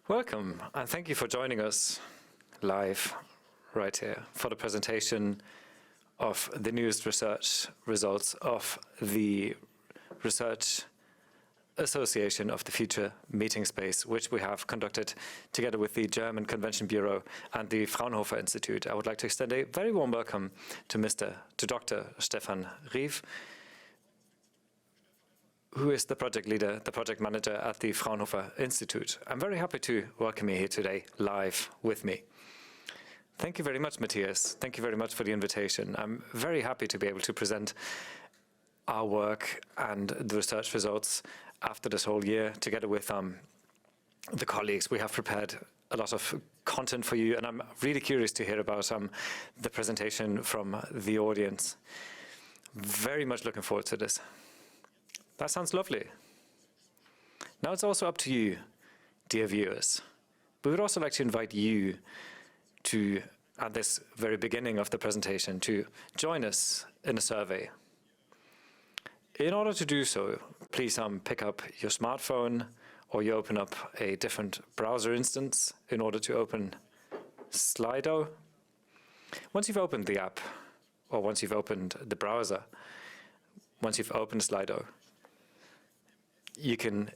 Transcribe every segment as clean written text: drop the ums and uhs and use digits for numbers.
Welcome, and thank you for joining us live right here for the presentation of the newest research results of the Research Association of the Future Meeting Space, which we have conducted together with the German Convention Bureau and the Fraunhofer Institute. I would like to extend a very warm welcome to Dr. Stefan Rief, who is the project leader, the project manager at the Fraunhofer Institute. I'm very happy to welcome you here today, live with me. Thank you very much, Matthias. Thank you very much for the invitation. I'm very happy to be able to present our work and the research results after this whole year, together with the colleagues. We have prepared a lot of content for you, and I'm really curious to hear about the presentation from the audience. Very much looking forward to this. That sounds lovely. Now it's also up to you, dear viewers. We would also like to invite you to, at this very beginning of the presentation, to join us in a survey. In order to do so, please pick up your smartphone, or you open up a different browser instance in order to open Slido. Once you've opened the app, or once you've opened the browser, once you've opened Slido, you can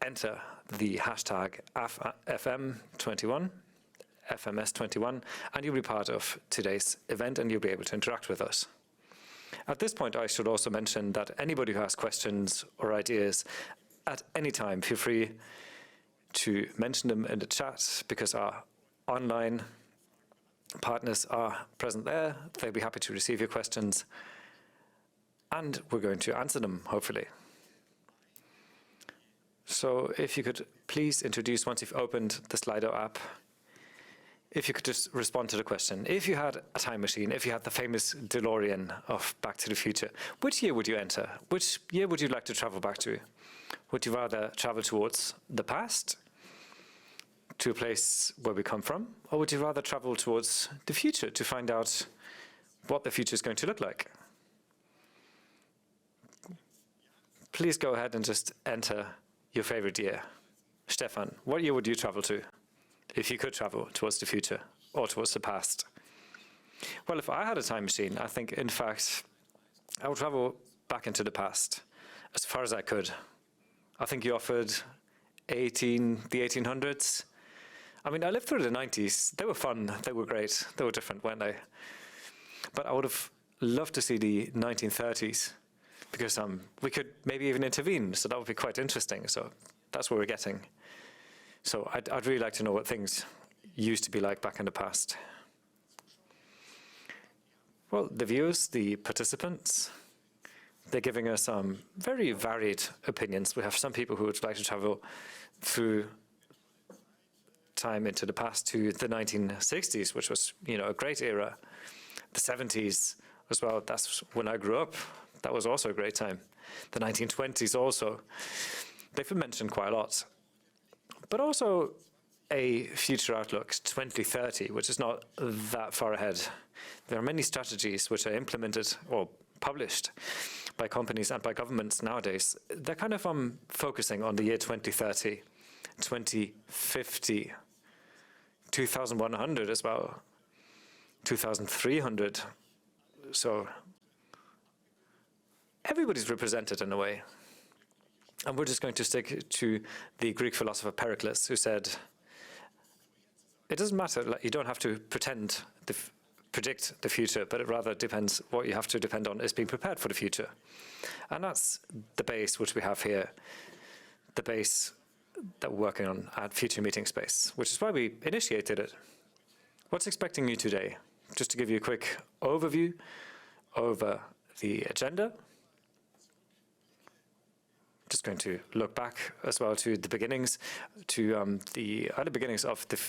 enter the hashtag FM21, FMS21, and you'll be part of today's event and you'll be able to interact with us. At this point, I should also mention that anybody who has questions or ideas at any time, feel free to mention them in the chat, because our online partners are present there. They'll be happy to receive your questions, and we're going to answer them, hopefully. So if you could please introduce, once you've opened the Slido app, if you could just respond to the question. If you had a time machine, if you had the famous DeLorean of Back to the Future, which year would you enter? Which year would you like to travel back to? Would you rather travel towards the past, to a place where we come from, or would you rather travel towards the future to find out what the future is going to look like? Please go ahead and just enter your favorite year. Stefan, what year would you travel to if you could travel towards the future or towards the past? Well, if I had a time machine, I think, in fact, I would travel back into the past as far as I could. I think you offered the 1800s. I mean, I lived through the 90s. They were fun. They were great. They were different, weren't they? But I would have loved to see the 1930s. Because we could maybe even intervene, so that would be quite interesting. So that's what we're getting. So I'd really like to know what things used to be like back in the past. Well, the viewers, the participants, they're giving us very varied opinions. We have some people who would like to travel through time into the past to the 1960s, which was, a great era. The 70s as well. That's when I grew up. That was also a great time. The 1920s also. They've been mentioned quite a lot. But also a future outlook, 2030, which is not that far ahead. There are many strategies which are implemented or published by companies and by governments nowadays. They're kind of focusing on the year 2030, 2050, 2100 as well, 2300. So everybody's represented in a way. And we're just going to stick to the Greek philosopher Pericles, who said, it doesn't matter, you don't have to predict the future, but it rather depends, what you have to depend on is being prepared for the future. And that's the base which we have here, the base that we're working on at Future Meeting Space, which is why we initiated it. What's expecting you today? Just to give you a quick overview over the agenda. Just going to look back as well to the beginnings, to the early beginnings of the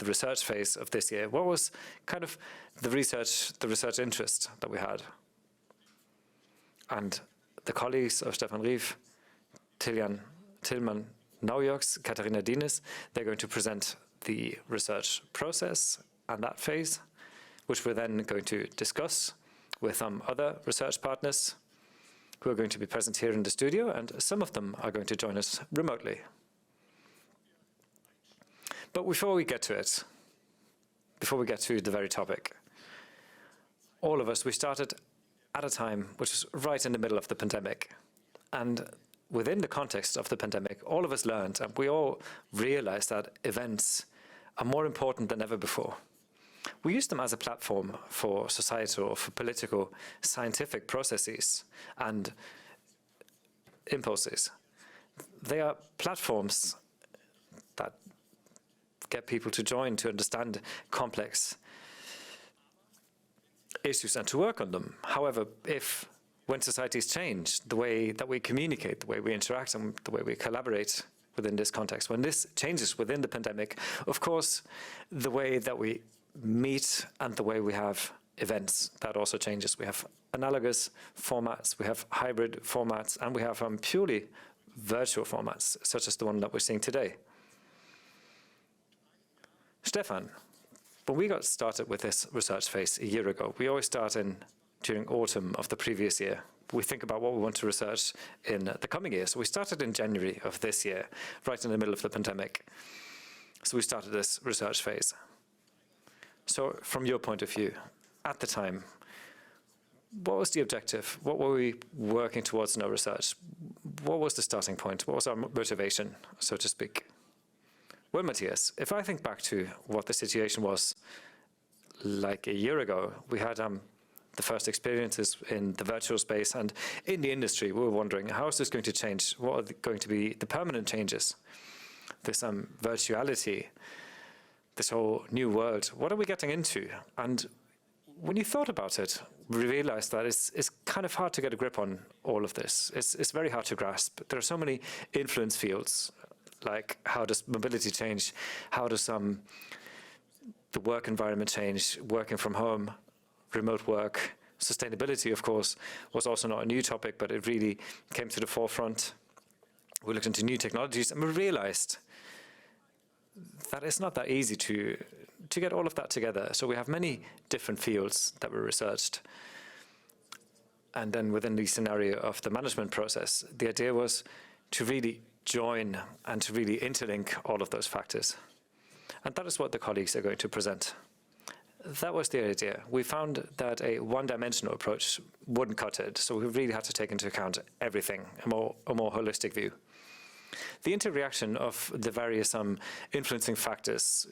research phase of this year. What was kind of the research interest that we had? And the colleagues of Stefan Rief, Tilman Naujoks, Katharina Dines, they're going to present the research process and that phase, which we're then going to discuss with other research partners who are going to be present here in the studio, and some of them are going to join us remotely. But before we get to it, before we get to the very topic, all of us, we started at a time which was right in the middle of the pandemic. And within the context of the pandemic, all of us learned, and we all realized that events are more important than ever before. We use them as a platform for societal, for political, scientific processes and impulses. They are platforms that get people to join, to understand complex issues and to work on them. However, when societies change, the way that we communicate, the way we interact, and the way we collaborate within this context, when this changes within the pandemic, of course, the way that we meet and the way we have events, that also changes. We have analogous formats, we have hybrid formats, and we have purely virtual formats, such as the one that we're seeing today. Stefan, when we got started with this research phase a year ago, we always start during autumn of the previous year. We think about what we want to research in the coming year. So we started in January of this year, right in the middle of the pandemic. So we started this research phase. So from your point of view, at the time, what was the objective? What were we working towards in our research? What was the starting point? What was our motivation, so to speak? Well, Matthias, if I think back to what the situation was like a year ago, we had the first experiences in the virtual space, and in the industry, we were wondering, how is this going to change? What are going to be the permanent changes? This virtuality, this whole new world, what are we getting into? And when you thought about it, we realized that it's kind of hard to get a grip on all of this. It's very hard to grasp. There are so many influence fields, like how does mobility change? How does the work environment change? Working from home, remote work, sustainability, of course, was also not a new topic, but it really came to the forefront. We looked into new technologies, and we realized that it's not that easy to get all of that together. So we have many different fields that were researched. And then within the scenario of the management process, the idea was to really join and to really interlink all of those factors. And that is what the colleagues are going to present. That was the idea. We found that a one-dimensional approach wouldn't cut it, so we really had to take into account everything, a more holistic view. The interreaction of the various influencing factors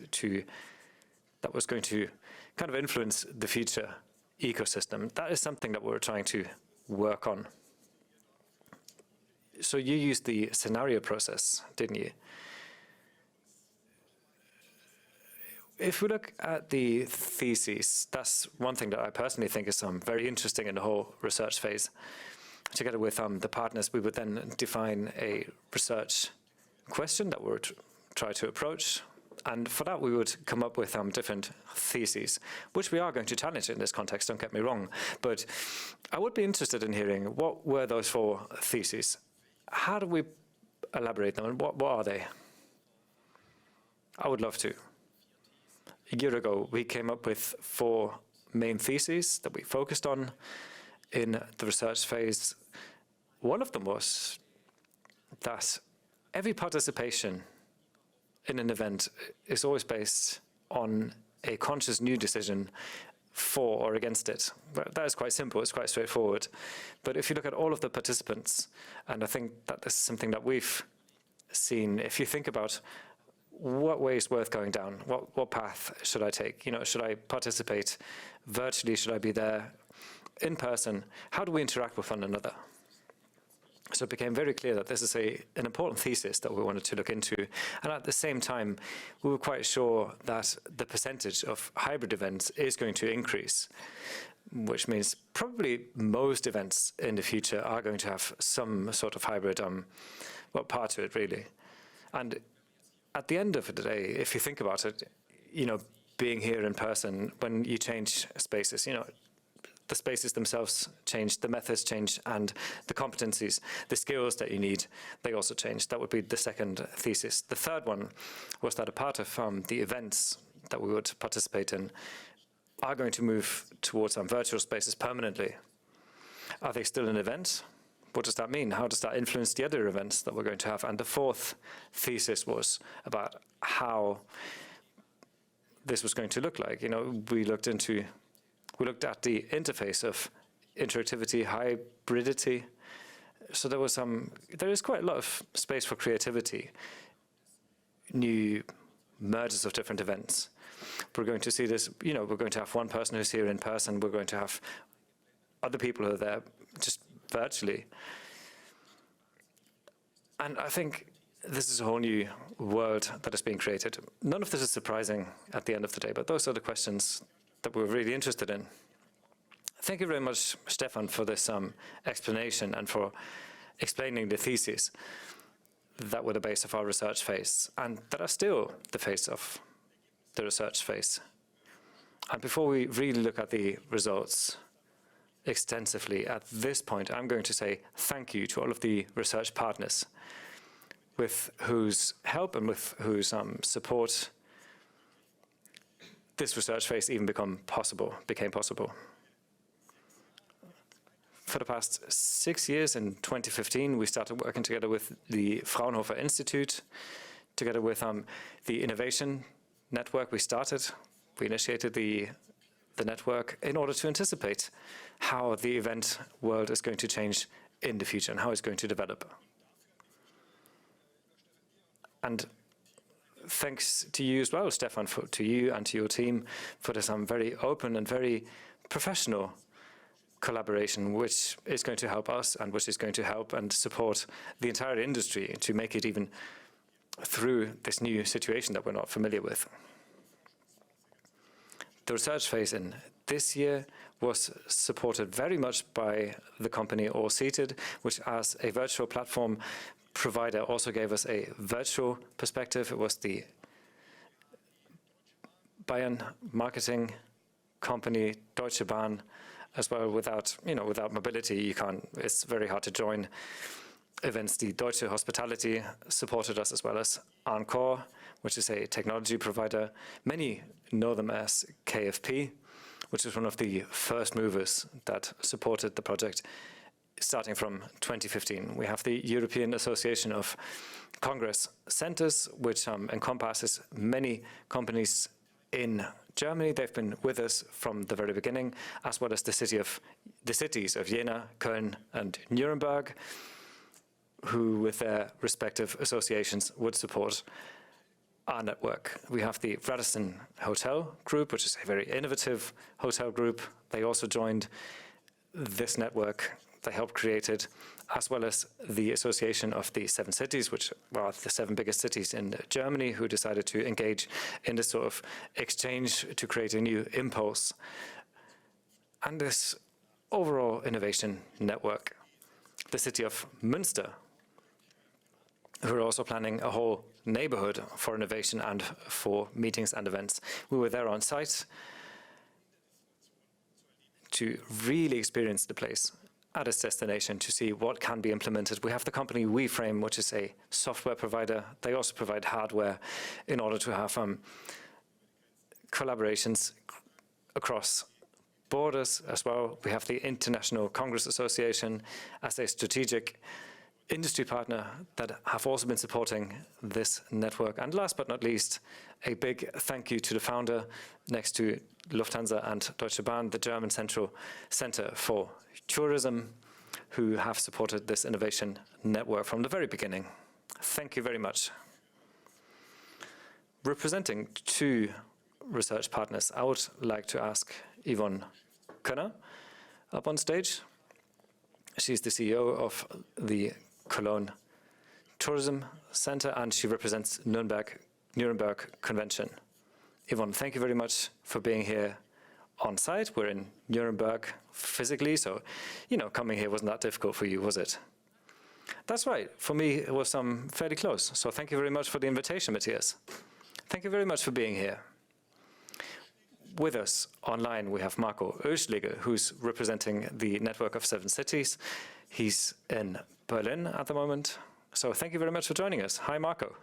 that was going to kind of influence the future ecosystem, that is something that we're trying to work on. So you used the scenario process, didn't you? If we look at the theses, that's one thing that I personally think is very interesting in the whole research phase. Together with the partners, we would then define a research question that we would try to approach. And for that, we would come up with different theses, which we are going to challenge in this context, don't get me wrong. But I would be interested in hearing what were those 4 theses? How do we elaborate them, and what are they? I would love to. A year ago, we came up with 4 main theses that we focused on in the research phase. One of them was that every participation in an event is always based on a conscious new decision for or against it. That is quite simple, it's quite straightforward. But if you look at all of the participants, and I think that this is something that we've seen, if you think about what way is worth going down, what path should I take? Should I participate virtually? Should I be there in person? How do we interact with one another? So it became very clear that this is an important thesis that we wanted to look into. And at the same time, we were quite sure that the percentage of hybrid events is going to increase, which means probably most events in the future are going to have some sort of hybrid part to it, really. And at the end of the day, if you think about it, being here in person, when you change spaces, the spaces themselves change, the methods change, and the competencies, the skills that you need, they also change. That would be the second thesis. The third one was that a part of the events that we would participate in are going to move towards virtual spaces permanently. Are they still an event? what does that mean? How does that influence the other events that we're going to have? And the fourth thesis was about how this was going to look like. We looked at the interface of interactivity, hybridity. So there is quite a lot of space for creativity, new mergers of different events. We're going to see this, we're going to have one person who's here in person. We're going to have other people who are there just virtually. And I think this is a whole new world that is being created. None of this is surprising at the end of the day, but those are the questions that we're really interested in. Thank you very much, Stefan, for this explanation and for explaining the theses that were the base of our research phase and that are still the face of the research phase. And before we really look at the results extensively at this point, I'm going to say thank you to all of the research partners with whose help and with whose support this research phase even became possible. For the past 6 years, in 2015, we started working together with the Fraunhofer Institute, together with the Innovation Network. We initiated the network in order to anticipate how the event world is going to change in the future and how it's going to develop. And thanks to you as well, Stefan, to you and to your team for this very open and very professional collaboration, which is going to help us and which is going to help and support the entire industry to make it even through this new situation that we're not familiar with. The research phase in this year was supported very much by the company All Seated, which as a virtual platform provider also gave us a virtual perspective. It was the Bayern marketing company, Deutsche Bahn, as well. Without mobility, it's very hard to join events. The Deutsche Hospitality supported us, as well as Encore, which is a technology provider. Many know them as KFP, which is one of the first movers that supported the project starting from 2015. We have the European Association of Congress Centers, which encompasses many companies in Germany. They've been with us from the very beginning, as well as the cities of Jena, Köln, and Nuremberg, who with their respective associations would support our network. We have the Radisson Hotel Group, which is a very innovative hotel group. They also joined this network. They helped create it, as well as the Association of the Seven Cities, which are the 7 biggest cities in Germany, who decided to engage in this sort of exchange to create a new impulse. And this overall innovation network, the city of Münster, who are also planning a whole neighborhood for innovation and for meetings and events. We were there on site to really experience the place at its destination, to see what can be implemented. We have the company WeFrame, which is a software provider. They also provide hardware in order to have collaborations across borders as well. We have the International Congress Association as a strategic industry partner that have also been supporting this network. And last but not least, a big thank you to the founder, next to Lufthansa and Deutsche Bahn, the German Central Center for Tourism, who have supported this innovation network from the very beginning. Thank you very much. Representing 2 research partners, I would like to ask Yvonne Könner up on stage. She's the CEO of the Cologne Tourism Center, and she represents Nuremberg Convention. Yvonne, thank you very much for being here on site. We're in Nuremberg physically, so, coming here wasn't that difficult for you, was it? That's right. For me, it was fairly close. So thank you very much for the invitation, Matthias. Thank you very much for being here. With us online, we have Marco Oeschliger, who's representing the network of 7 cities. He's in Berlin at the moment. So thank you very much for joining us. Hi, Marco.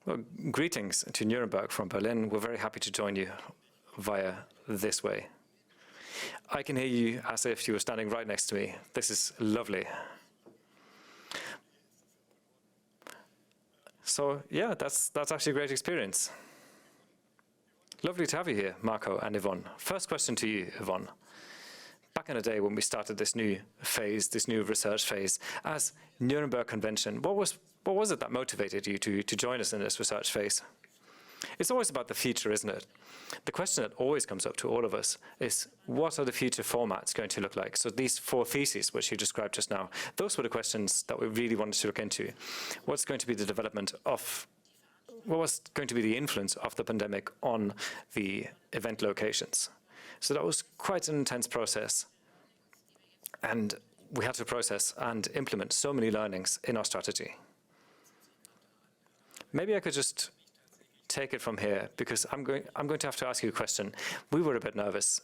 Well, greetings to Nuremberg from Berlin. We're very happy to join you via this way. I can hear you as if you were standing right next to me. This is lovely. So yeah, that's actually a great experience. Lovely to have you here, Marco and Yvonne. First question to you, Yvonne. Back in the day when we started this new phase, this new research phase, as Nuremberg Convention, what was it that motivated you to join us in this research phase? It's always about the future, isn't it? The question that always comes up to all of us is, what are the future formats going to look like? So these 4 theses, which you described just now, those were the questions that we really wanted to look into. What's going to be the development of, what was going to be the influence of the pandemic on the event locations? So that was quite an intense process. And we had to process and implement so many learnings in our strategy. Maybe I could just take it from here, because I'm going to have to ask you a question. We were a bit nervous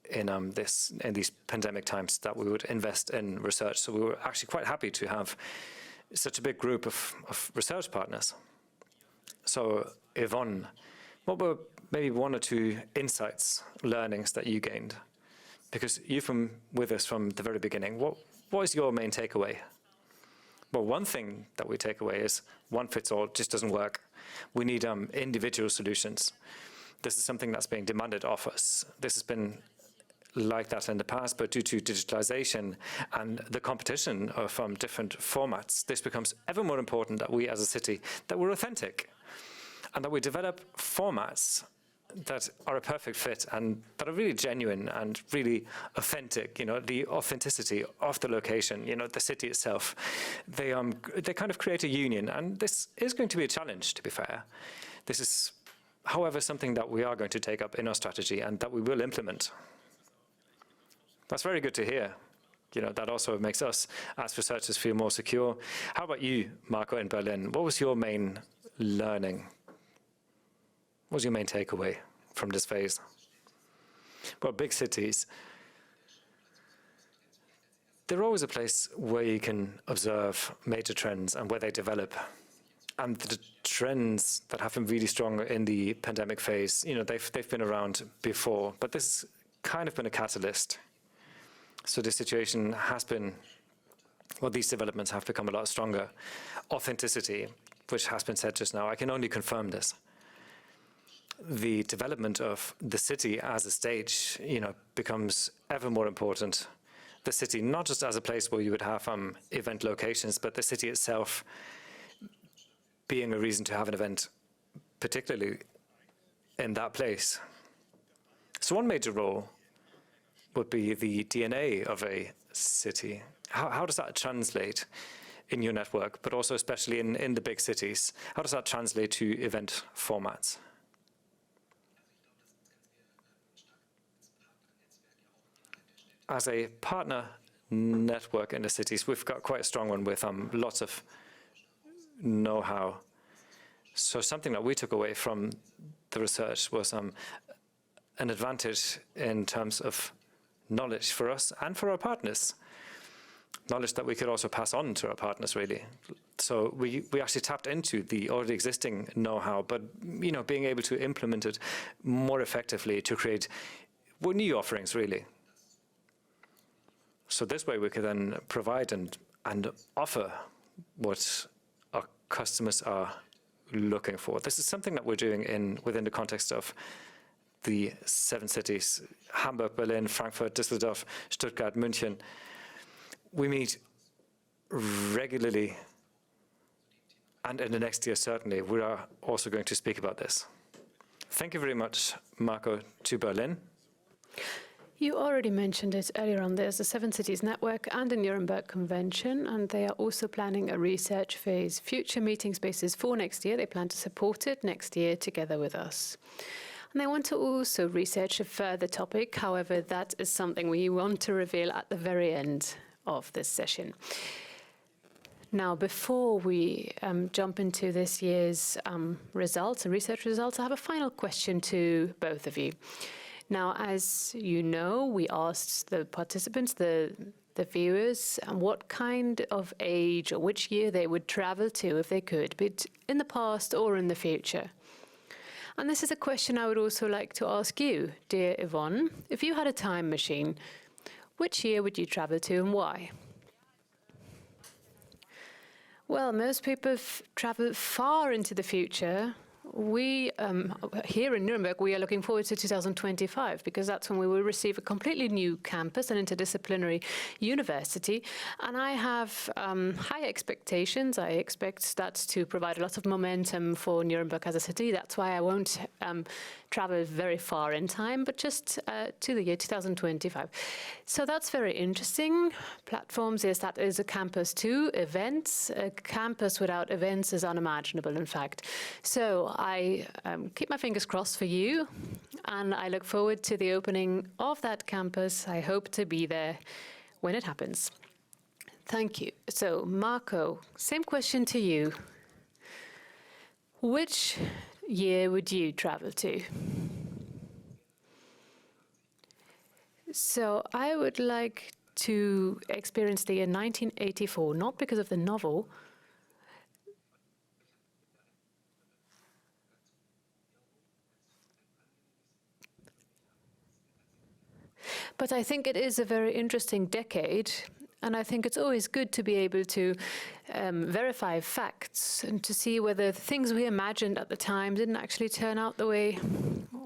in these pandemic times that we would invest in research, so we were actually quite happy to have such a big group of research partners. So Yvonne, what were maybe 1 or 2 insights, learnings that you gained? Because you've been with us from the very beginning. What is your main takeaway? Well, one thing that we take away is one fits all just doesn't work. We need individual solutions. This is something that's being demanded of us. This has been like that in the past, but due to digitalization and the competition of different formats, this becomes ever more important that we as a city, that we're authentic and that we develop formats that are a perfect fit and that are really genuine and really authentic. You know, the authenticity of the location, you know, the city itself. They kind of create a union, and this is going to be a challenge, to be fair. This is, however, something that we are going to take up in our strategy and that we will implement. That's very good to hear. You know, that also makes us as researchers feel more secure. How about you, Marco, in Berlin? What was your main learning? What was your main takeaway from this phase? Well, big cities, they're always a place where you can observe major trends and where they develop. And the trends that have been really strong in the pandemic phase, you know, they've been around before, but this has kind of been a catalyst. So the situation has been, well, these developments have become a lot stronger. Authenticity, which has been said just now, I can only confirm this. The development of the city as a stage, you know, becomes ever more important. The city, not just as a place where you would have event locations, but the city itself being a reason to have an event, particularly in that place. So one major role would be the DNA of a city. How does that translate in your network, but also especially in the big cities? How does that translate to event formats? As a partner network in the cities, we've got quite a strong one with lots of know-how. So something that we took away from the research was an advantage in terms of knowledge for us and for our partners. Knowledge that we could also pass on to our partners, really. So we actually tapped into the already existing know-how, but you know, being able to implement it more effectively to create new offerings, really. So this way we could then provide and offer what our customers are looking for. This is something that we're doing within the context of the 7 cities, Hamburg, Berlin, Frankfurt, Düsseldorf, Stuttgart, München. We meet regularly, and in the next year, certainly, we are also going to speak about this. Thank you very much, Marco, to Berlin. You already mentioned it earlier on. There's a 7 Cities Network and the Nuremberg Convention, and they are also planning a research phase, future meeting spaces for next year. They plan to support it next year together with us. And they want to also research a further topic. However, that is something we want to reveal at the very end of this session. Now, before we jump into this year's results and research results, I have a final question to both of you. Now, as you know, we asked the participants, the viewers, what kind of age or which year they would travel to if they could, be it in the past or in the future. And this is a question I would also like to ask you, dear Yvonne. If you had a time machine, which year would you travel to and why? Well, most people travel far into the future. We, here in Nuremberg, we are looking forward to 2025 because that's when we will receive a completely new campus, an interdisciplinary university. And I have high expectations. I expect that to provide a lot of momentum for Nuremberg as a city. That's why I won't travel very far in time, but just to the year 2025. So that's very interesting. Platforms, yes, that is a campus too. Events, a campus without events is unimaginable, in fact. So I keep my fingers crossed for you, and I look forward to the opening of that campus. I hope to be there when it happens. Thank you. So, Marco, same question to you. Which year would you travel to? So, I would like to experience the year 1984, not because of the novel, but I think it is a very interesting decade, and I think it's always good to be able to verify facts and to see whether the things we imagined at the time didn't actually turn out the way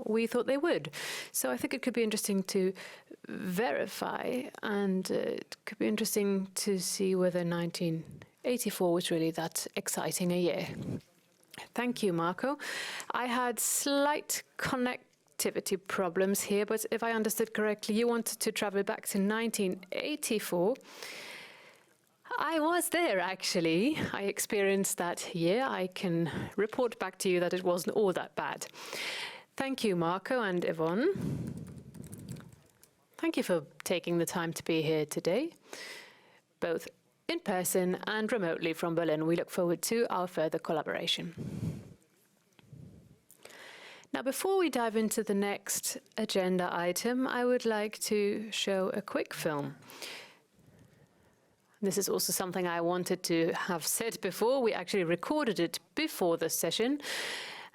we thought they would. So I think it could be interesting to verify, and it could be interesting to see whether 1984 was really that exciting a year. Thank you, Marco. I had slight connectivity problems here, but if I understood correctly, you wanted to travel back to 1984. I was there, actually. I experienced that year. I can report back to you that it wasn't all that bad. Thank you, Marco and Yvonne. Thank you for taking the time to be here today, both in person and remotely from Berlin. We look forward to our further collaboration. Now, before we dive into the next agenda item, I would like to show a quick film. This is also something I wanted to have said before. We actually recorded it before the session,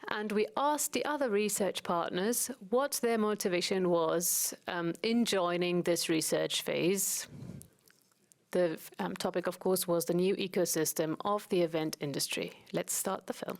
and we asked the other research partners what their motivation was in joining this research phase. The topic, of course, was the new ecosystem of the event industry. Let's start the film.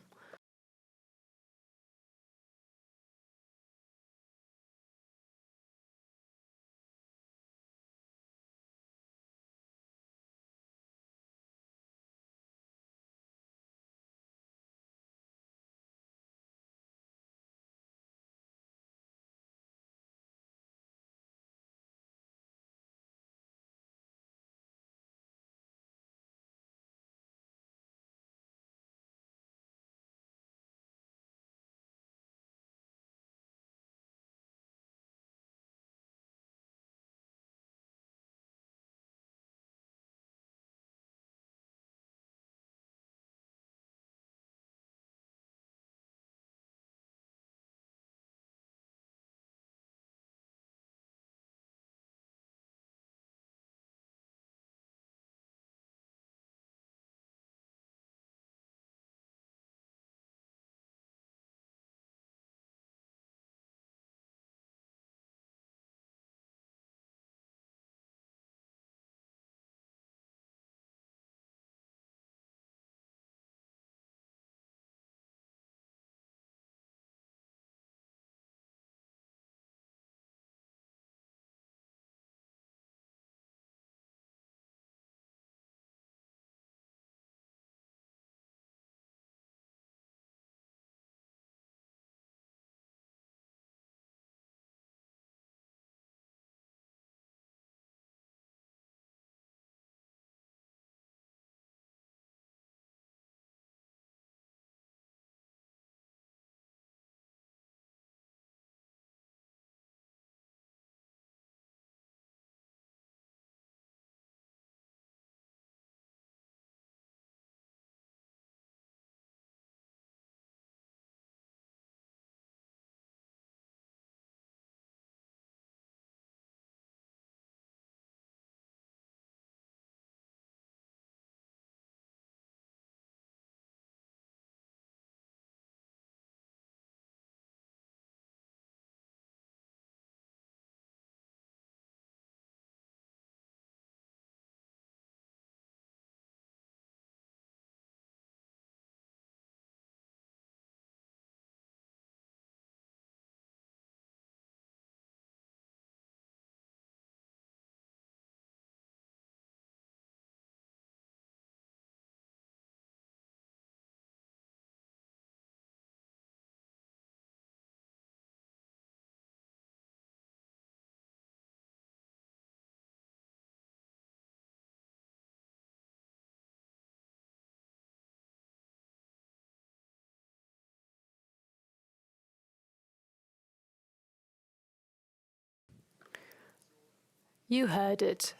You heard it.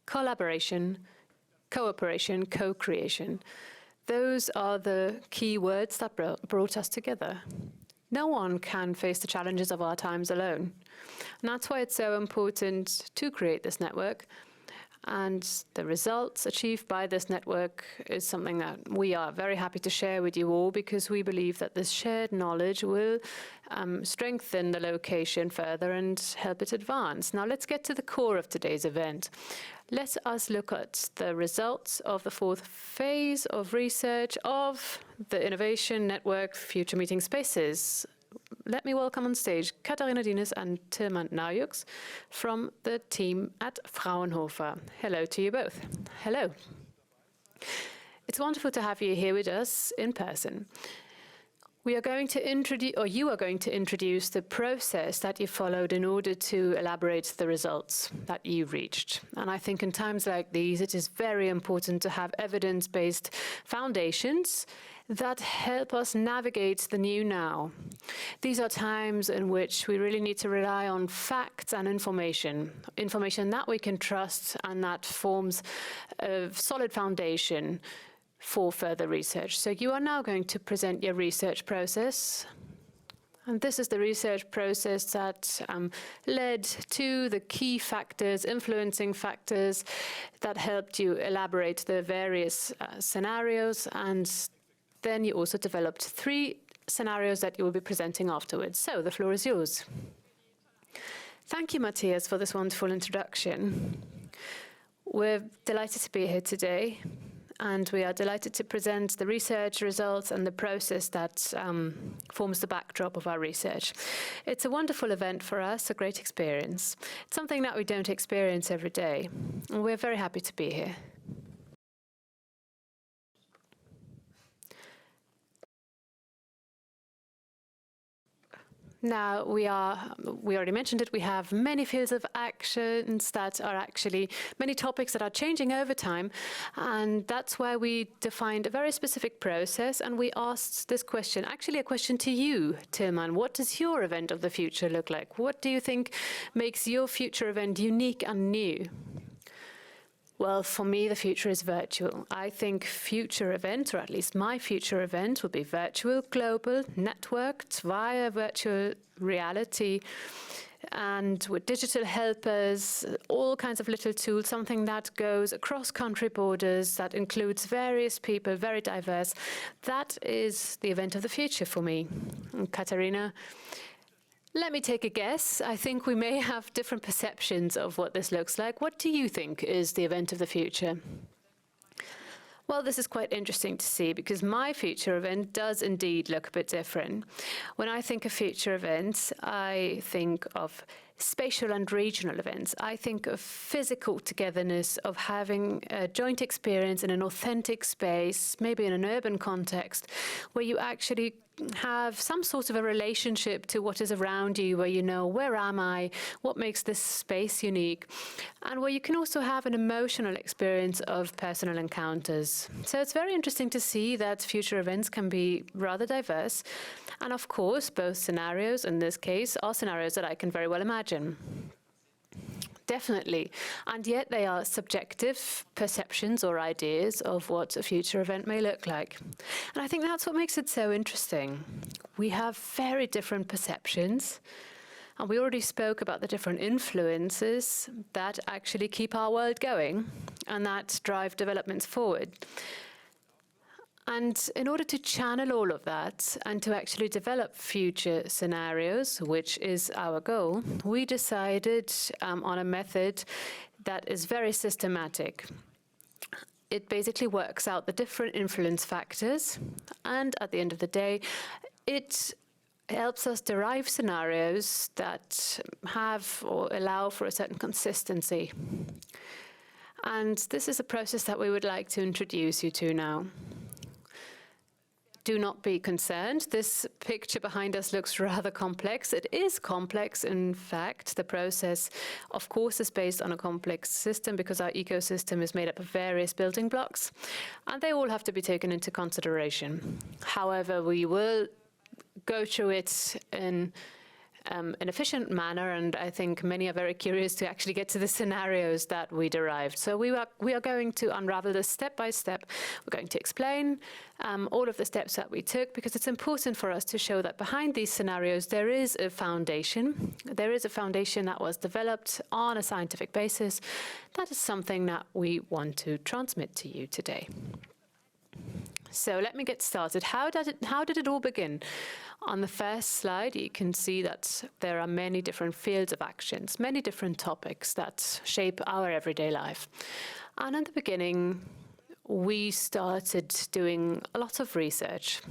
Collaboration, cooperation, co-creation. Those are the key words that brought us together. No one can face the challenges of our times alone. And that's why it's so important to create this network. And the results achieved by this network is something that we are very happy to share with you all, because we believe that this shared knowledge will strengthen the location further and help it advance. Now let's get to the core of today's event. Let us look at the results of the fourth phase of research of the Innovation Network Future Meeting Spaces. Let me welcome on stage Katharina Dienes and Tilman Naujux from the team at Fraunhofer. Hello to you both. Hello. It's wonderful to have you here with us in person. We are going to introduce, or you are going to introduce, the process that you followed in order to elaborate the results that you reached. And I think in times like these, it is very important to have evidence-based foundations that help us navigate the new now. These are times in which we really need to rely on facts and information that we can trust and that forms a solid foundation for further research. So you are now going to present your research process. And this is the research process that led to the key factors, influencing factors that helped you elaborate the various scenarios. And then you also developed 3 scenarios that you will be presenting afterwards. So the floor is yours. Thank you, Matthias, for this wonderful introduction. We're delighted to be here today, and we are delighted to present the research results and the process that forms the backdrop of our research. It's a wonderful event for us, a great experience. It's something that we don't experience every day, and we're very happy to be here. Now, we already mentioned it, we have many fields of actions that are actually, many topics that are changing over time, and that's why we defined a very specific process, and we asked this question, actually a question to you, Tilman. What does your event of the future look like? What do you think makes your future event unique and new? Well, for me, the future is virtual. I think future events, or at least my future event, will be virtual, global, networked via virtual reality, and with digital helpers, all kinds of little tools, something that goes across country borders, that includes various people, very diverse. That is the event of the future for me. And Katharina, let me take a guess. I think we may have different perceptions of what this looks like. What do you think is the event of the future? Well, this is quite interesting to see, because my future event does indeed look a bit different. When I think of future events, I think of spatial and regional events. I think of physical togetherness, of having a joint experience in an authentic space, maybe in an urban context, where you actually have some sort of a relationship to what is around you, where you know, where am I, what makes this space unique, and where you can also have an emotional experience of personal encounters. So it's very interesting to see that future events can be rather diverse, and of course, both scenarios in this case are scenarios that I can very well imagine. Definitely. And yet they are subjective perceptions or ideas of what a future event may look like. And I think that's what makes it so interesting. We have very different perceptions, and we already spoke about the different influences that actually keep our world going and that drive developments forward. And in order to channel all of that and to actually develop future scenarios, which is our goal, we decided on a method that is very systematic. It basically works out the different influence factors, and at the end of the day, it helps us derive scenarios that have or allow for a certain consistency. And this is a process that we would like to introduce you to now. Do not be concerned. This picture behind us looks rather complex. It is complex, in fact. The process, of course, is based on a complex system because our ecosystem is made up of various building blocks, and they all have to be taken into consideration. However, we will go through it in an efficient manner, and I think many are very curious to actually get to the scenarios that we derived. So we are going to unravel this step by step. We're going to explain all of the steps that we took, because it's important for us to show that behind these scenarios there is a foundation. There is a foundation that was developed on a scientific basis. That is something that we want to transmit to you today. So let me get started. How did it all begin? On the first slide, you can see that there are many different fields of actions, many different topics that shape our everyday life. And in the beginning, we started doing a lot of research.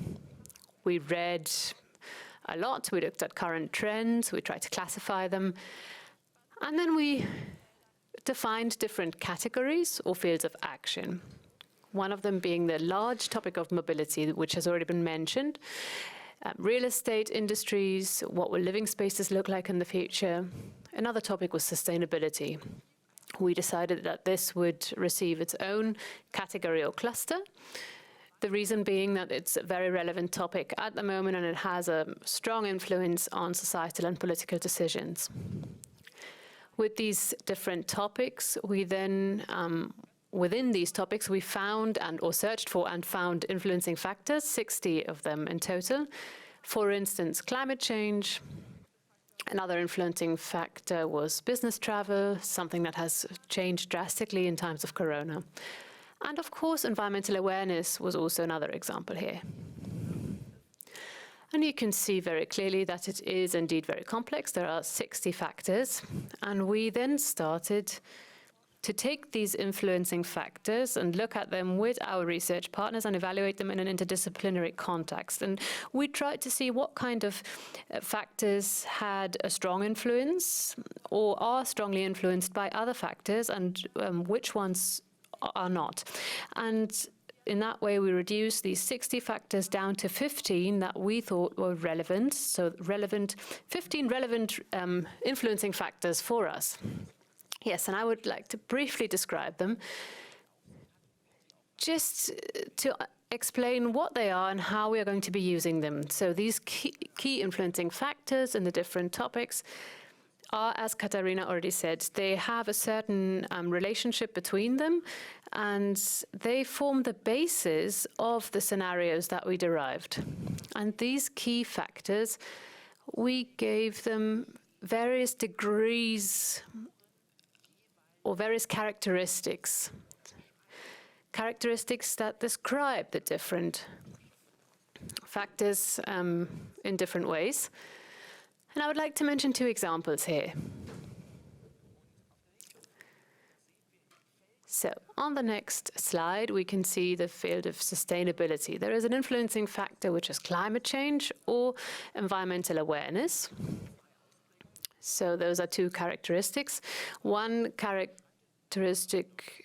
We read a lot, we looked at current trends, we tried to classify them, and then we defined different categories or fields of action. One of them being the large topic of mobility, which has already been mentioned. Real estate industries, what will living spaces look like in the future? Another topic was sustainability. We decided that this would receive its own category or cluster. The reason being that it's a very relevant topic at the moment, and it has a strong influence on societal and political decisions. With these different topics, we then within these topics, we found or searched for and found influencing factors, 60 of them in total. For instance, climate change. Another influencing factor was business travel, something that has changed drastically in times of Corona. And of course, environmental awareness was also another example here. And you can see very clearly that it is indeed very complex. There are 60 factors. And we then started to take these influencing factors and look at them with our research partners and evaluate them in an interdisciplinary context. And we tried to see what kind of factors had a strong influence or are strongly influenced by other factors, and which ones are not. And in that way, we reduced these 60 factors down to 15 that we thought were relevant. So 15 relevant influencing factors for us. Yes, and I would like to briefly describe them, just to explain what they are and how we are going to be using them. So these key influencing factors in the different topics are, as Katarina already said, they have a certain relationship between them, and they form the basis of the scenarios that we derived. And these key factors, we gave them various degrees or various characteristics that describe the different factors in different ways. And I would like to mention two examples here. So on the next slide, we can see the field of sustainability. There is an influencing factor, which is climate change or environmental awareness. So those are two characteristics. One characteristic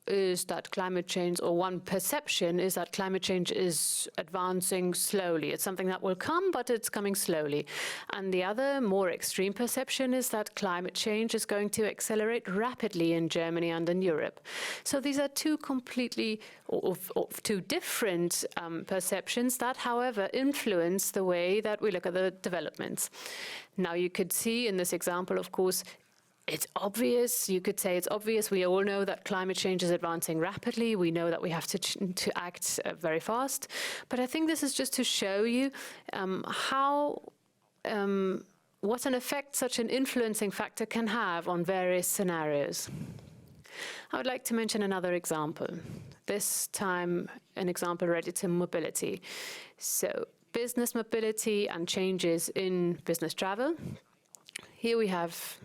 is that climate change, or one perception is that climate change is advancing slowly. It's something that will come, but it's coming slowly. And the other, more extreme perception is that climate change is going to accelerate rapidly in Germany and in Europe. So these are two completely, or two different perceptions that, however, influence the way that we look at the developments. Now, you could see in this example, of course, it's obvious. You could say it's obvious. We all know that climate change is advancing rapidly. We know that we have to act very fast. But I think this is just to show you what an effect such an influencing factor can have on various scenarios. I would like to mention another example. This time, an example related to mobility. So, business mobility and changes in business travel. Here we have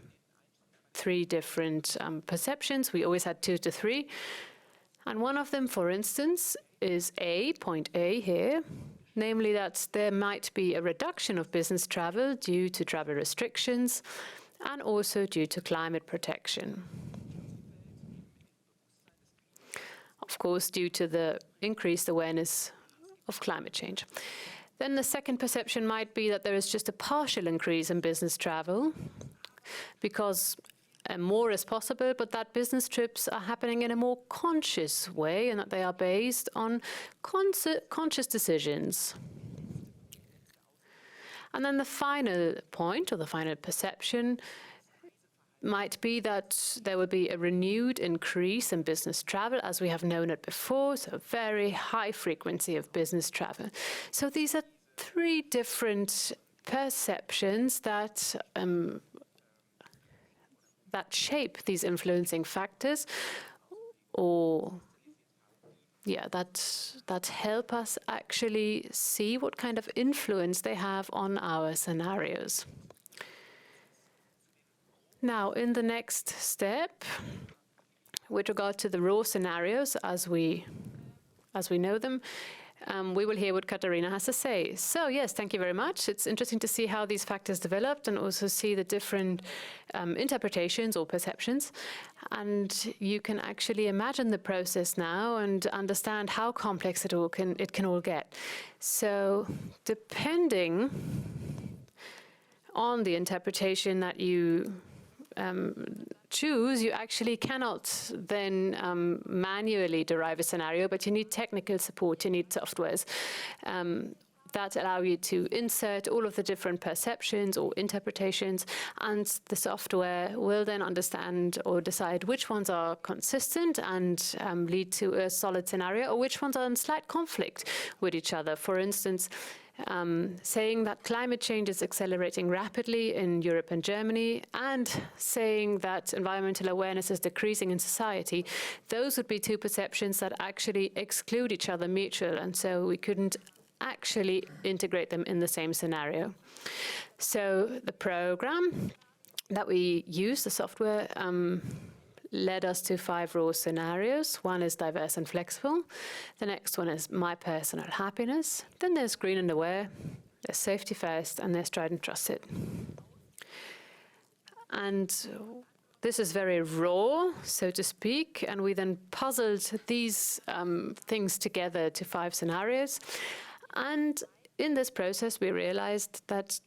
three different perceptions. We always had 2 to 3. And one of them, for instance, is point A here, namely that there might be a reduction of business travel due to travel restrictions and also due to climate protection. Of course, due to the increased awareness of climate change. Then the second perception might be that there is just a partial increase in business travel because more is possible, but that business trips are happening in a more conscious way and that they are based on conscious decisions. And then the final point, or the final perception, might be that there will be a renewed increase in business travel as we have known it before, so a very high frequency of business travel. So these are three different perceptions that that shape these influencing factors, or that help us actually see what kind of influence they have on our scenarios. Now, in the next step, with regard to the raw scenarios as we know them, we will hear what Katarina has to say. So yes, thank you very much. It's interesting to see how these factors developed and also see the different interpretations or perceptions. And you can actually imagine the process now and understand how complex it can all get. So depending on the interpretation that you choose, you actually cannot then manually derive a scenario, but you need technical support, you need softwares that allow you to insert all of the different perceptions or interpretations, and the software will then understand or decide which ones are consistent and lead to a solid scenario, or which ones are in slight conflict with each other. For instance, saying that climate change is accelerating rapidly in Europe and Germany, and saying that environmental awareness is decreasing in society, those would be two perceptions that actually exclude each other mutually, and so we couldn't actually integrate them in the same scenario. So the program that we use, the software, led us to 5 raw scenarios. One is diverse and flexible. The next one is my personal happiness. Then there's green and aware, there's safety first, and there's tried and trusted. And this is very raw, so to speak, and we then puzzled these things together to 5 scenarios. And in this process, we realized that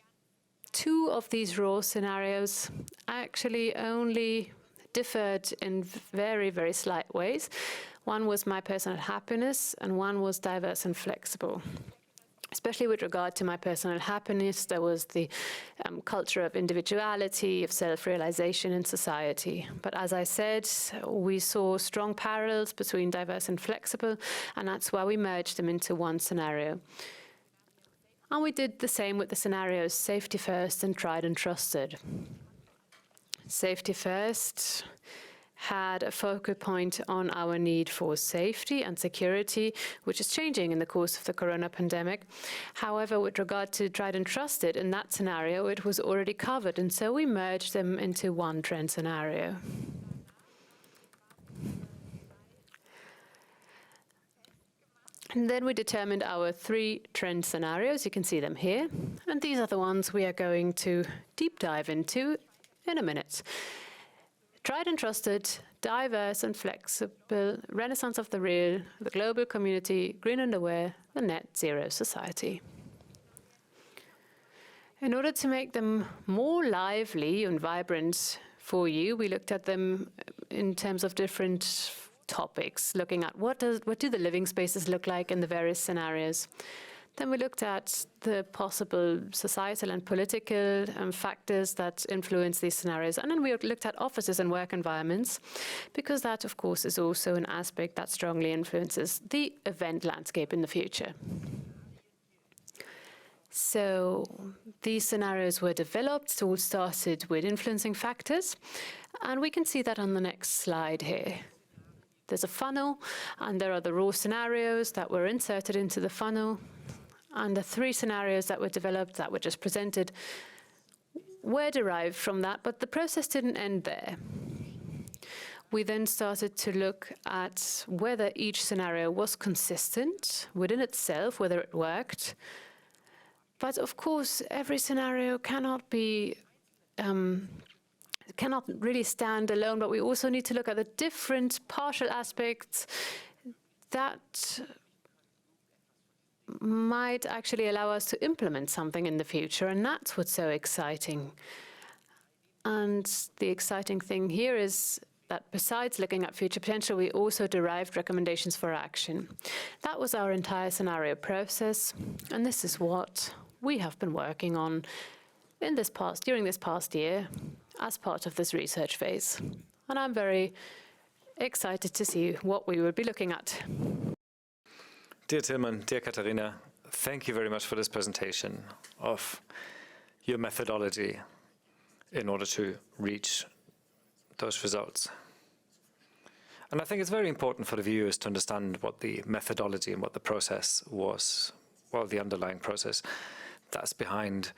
2 of these raw scenarios actually only differed in very, very slight ways. One was my personal happiness, and one was diverse and flexible. Especially with regard to my personal happiness, there was the culture of individuality, of self-realization in society. But as I said, we saw strong parallels between diverse and flexible, and that's why we merged them into one scenario. And we did the same with the scenarios safety first and tried and trusted. Safety first had a focal point on our need for safety and security, which is changing in the course of the corona pandemic. However, with regard to tried and trusted, in that scenario, it was already covered, and so we merged them into one trend scenario. And then we determined our 3 trend scenarios. You can see them here. And these are the ones we are going to deep dive into in a minute. Tried and trusted, diverse and flexible, renaissance of the real, the global community, green and aware, the net zero society. In order to make them more lively and vibrant for you, we looked at them in terms of different topics, looking at what do the living spaces look like in the various scenarios. Then we looked at the possible societal and political factors that influence these scenarios. And then we looked at offices and work environments, because that, of course, is also an aspect that strongly influences the event landscape in the future. So these scenarios were developed. It all started with influencing factors. And we can see that on the next slide here. There's a funnel, and there are the raw scenarios that were inserted into the funnel. And the 3 scenarios that were developed, that were just presented, were derived from that, but the process didn't end there. We then started to look at whether each scenario was consistent within itself, whether it worked. But of course, every scenario cannot really stand alone, but we also need to look at the different partial aspects that might actually allow us to implement something in the future, and that's what's so exciting. And the exciting thing here is that besides looking at future potential, we also derived recommendations for action. That was our entire scenario process, and this is what we have been working on during this past year as part of this research phase. And I'm very excited to see what we will be looking at. Dear Tilman, dear Katharina, thank you very much for this presentation of your methodology in order to reach those results. And I think it's very important for the viewers to understand what the methodology and what the process was, well, the underlying process that's behind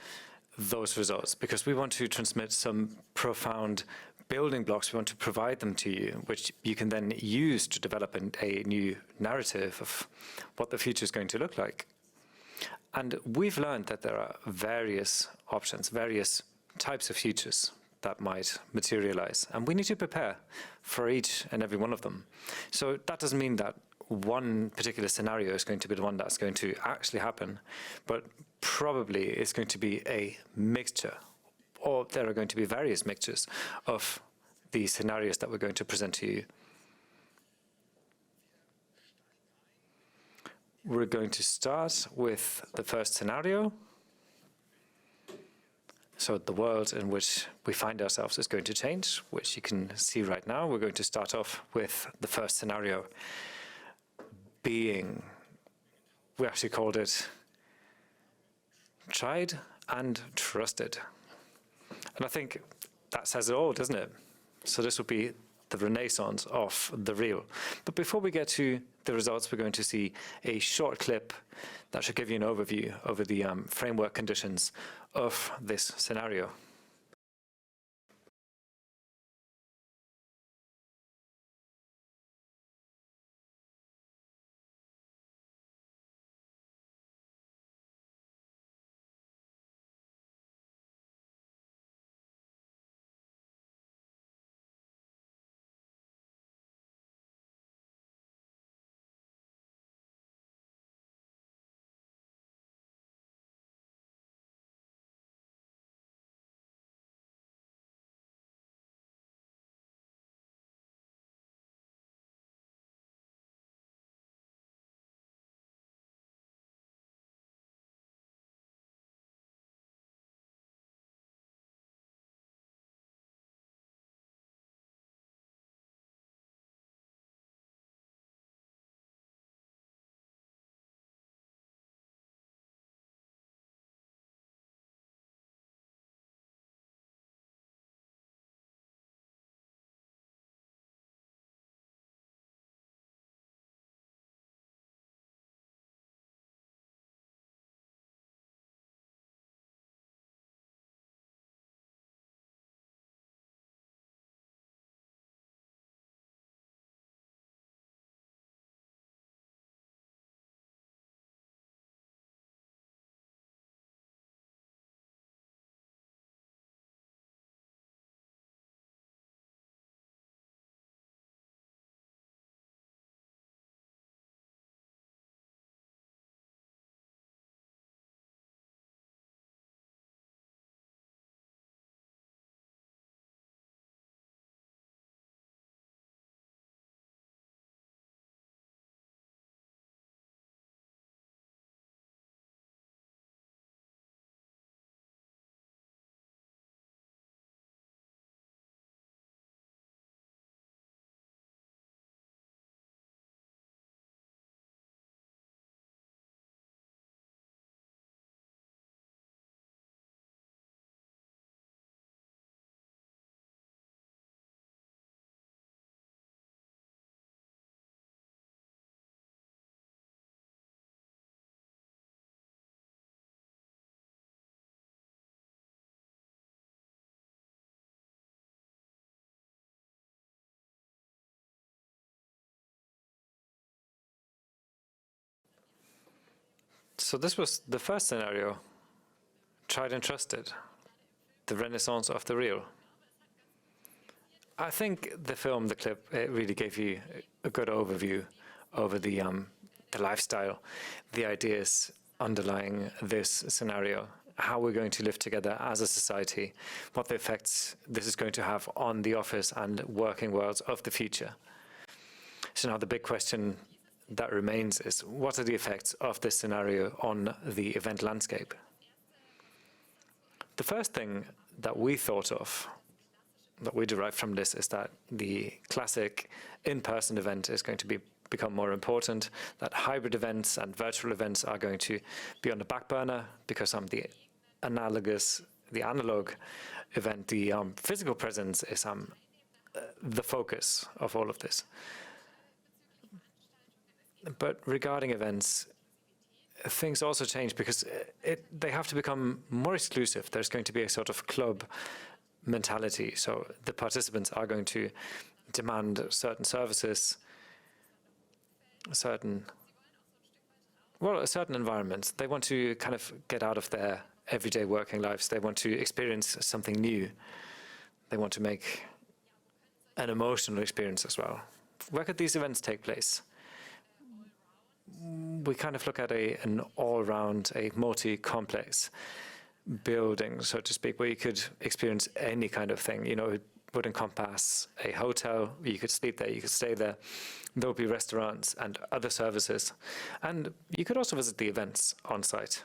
those results, because we want to transmit some profound building blocks. We want to provide them to you, which you can then use to develop a new narrative of what the future is going to look like. And we've learned that there are various options, various types of futures that might materialize, and we need to prepare for each and every one of them. So that doesn't mean that one particular scenario is going to be the one that's going to actually happen, but probably it's going to be a mixture, or there are going to be various mixtures of the scenarios that we're going to present to you. We're going to start with the first scenario. So the world in which we find ourselves is going to change, which you can see right now. We're going to start off with the first scenario being, we actually called it tried and trusted. And I think that says it all, doesn't it? So this will be the renaissance of the real. But before we get to the results, we're going to see a short clip that should give you an overview over the framework conditions of this scenario. So this was the first scenario, tried and trusted, the renaissance of the real. I think the film, the clip, it really gave you a good overview over the lifestyle, the ideas underlying this scenario, how we're going to live together as a society, what the effects this is going to have on the office and working worlds of the future. So now the big question that remains is, what are the effects of this scenario on the event landscape? The first thing that we thought of, that we derived from this, is that the classic in-person event is going to become more important, that hybrid events and virtual events are going to be on the back burner because the analog event, the physical presence is the focus of all of this. But regarding events, things also change because they have to become more exclusive. There's going to be a sort of club mentality. So the participants are going to demand certain services, certain environments. They want to kind of get out of their everyday working lives. They want to experience something new. They want to make an emotional experience as well. Where could these events take place? We kind of look at an all-round, a multi-complex building, so to speak, where you could experience any kind of thing. You know, it would encompass a hotel. You could sleep there, you could stay there. There would be restaurants and other services. And you could also visit the events on site.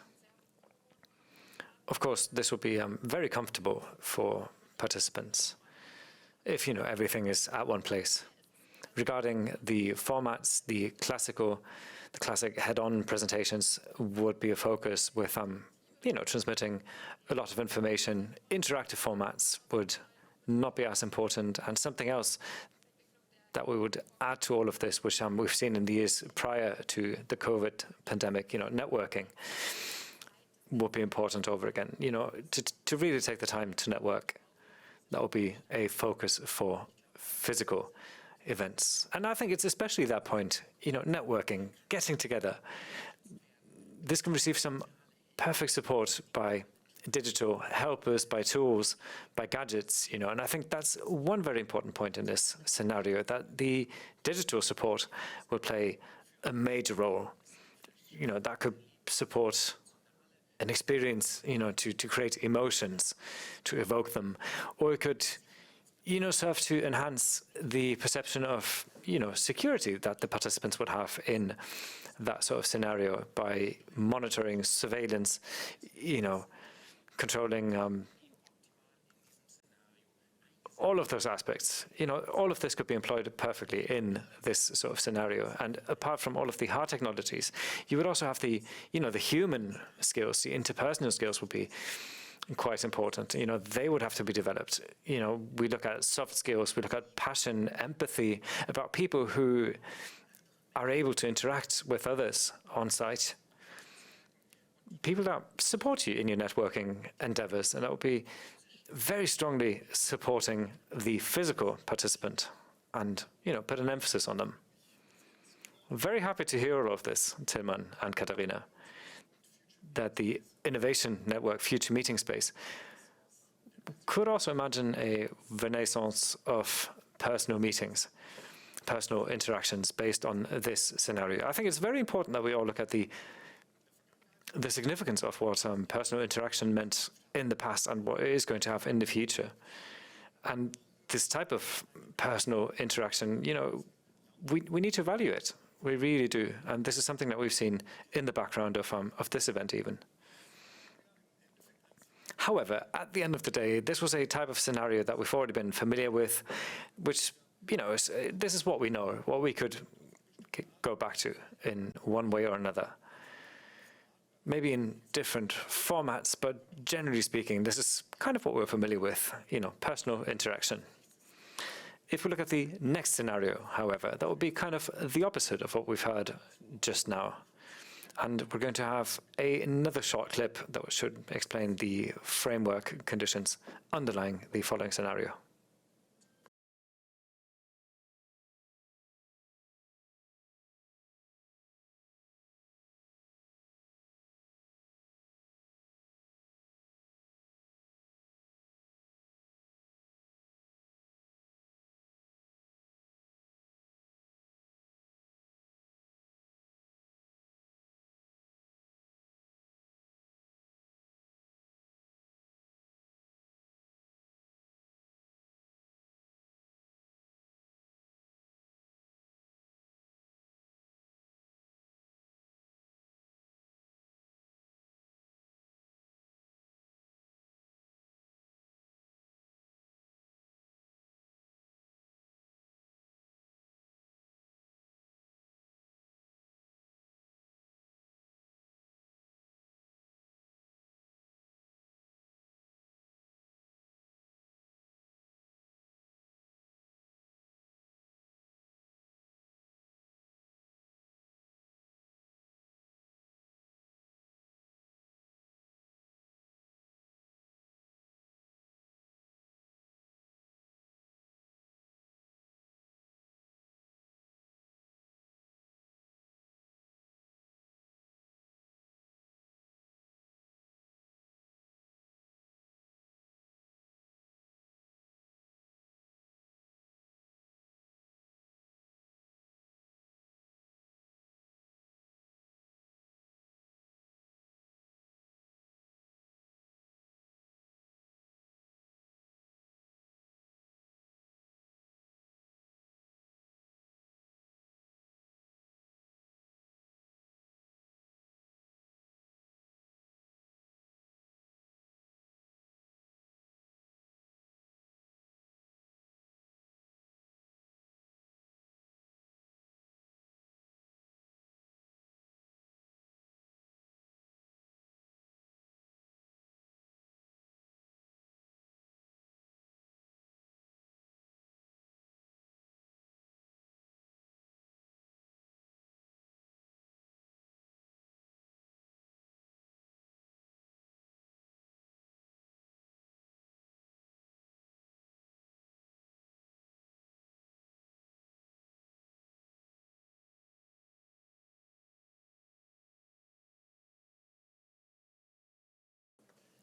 Of course, this would be very comfortable for participants if, you know, everything is at one place. Regarding the formats, the classic head-on presentations would be a focus with, you know, transmitting a lot of information. Interactive formats would not be as important. And something else that we would add to all of this, which we've seen in the years prior to the COVID pandemic, you know, networking would be important over again. You know, to really take the time to network, that would be a focus for physical events. And I think it's especially that point, you know, networking, getting together. This can receive some perfect support by digital helpers, by tools, by gadgets, you know, and I think that's one very important point in this scenario, that the digital support will play a major role. You know, that could support an experience, you know, to create emotions, to evoke them, or it could, you know, serve to enhance the perception of, you know, security that the participants would have in that sort of scenario by monitoring, surveillance, you know, controlling all of those aspects. You know, all of this could be employed perfectly in this sort of scenario. And apart from all of the hard technologies, you would also have the, you know, the human skills, the interpersonal skills would be quite important. You know, they would have to be developed. You know, we look at soft skills, we look at passion, empathy, about people who are able to interact with others on site. People that support you in your networking endeavors, and that would be very strongly supporting the physical participant and, you know, put an emphasis on them. I'm very happy to hear all of this, Tilman and Katharina, that the Innovation Network Future Meeting Space could also imagine a renaissance of personal meetings, personal interactions based on this scenario. I think it's very important that we all look at the significance of what personal interaction meant in the past and what it is going to have in the future. And this type of personal interaction, you know, we need to value it. We really do. And this is something that we've seen in the background of this event even. However, at the end of the day, this was a type of scenario that we've already been familiar with, which, you know, this is what we know, what we could go back to in one way or another. Maybe in different formats, but generally speaking, this is kind of what we're familiar with, you know, personal interaction. If we look at the next scenario, however, that would be kind of the opposite of what we've heard just now. And we're going to have another short clip that should explain the framework conditions underlying the following scenario.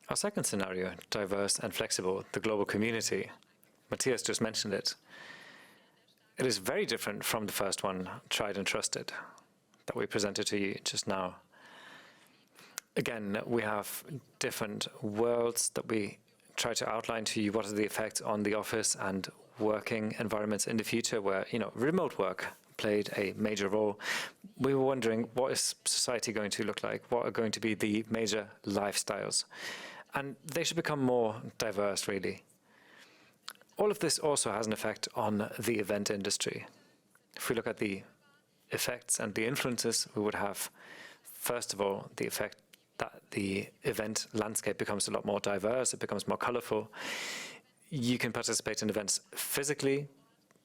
Our second scenario, diverse and flexible, the global community. Matthias just mentioned it. It is very different from the first one, tried and trusted, that we presented to you just now. Again, we have different worlds that we try to outline to you. What are the effects on the office and working environments in the future where, remote work played a major role. We were wondering, what is society going to look like? What are going to be the major lifestyles? And they should become more diverse, really. All of this also has an effect on the event industry. If we look at the effects and the influences, we would have, first of all, the effect that the event landscape becomes a lot more diverse, it becomes more colorful. You can participate in events physically,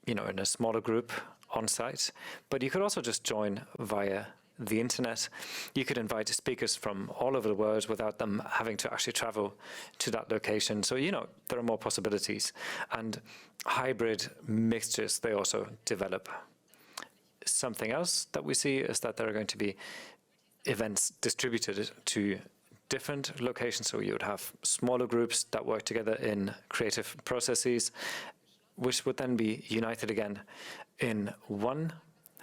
in a smaller group on site, but you could also just join via the internet. You could invite speakers from all over the world without them having to actually travel to that location. So, there are more possibilities. And hybrid mixtures, they also develop. Something else that we see is that there are going to be events distributed to different locations. So you would have smaller groups that work together in creative processes, which would then be united again in one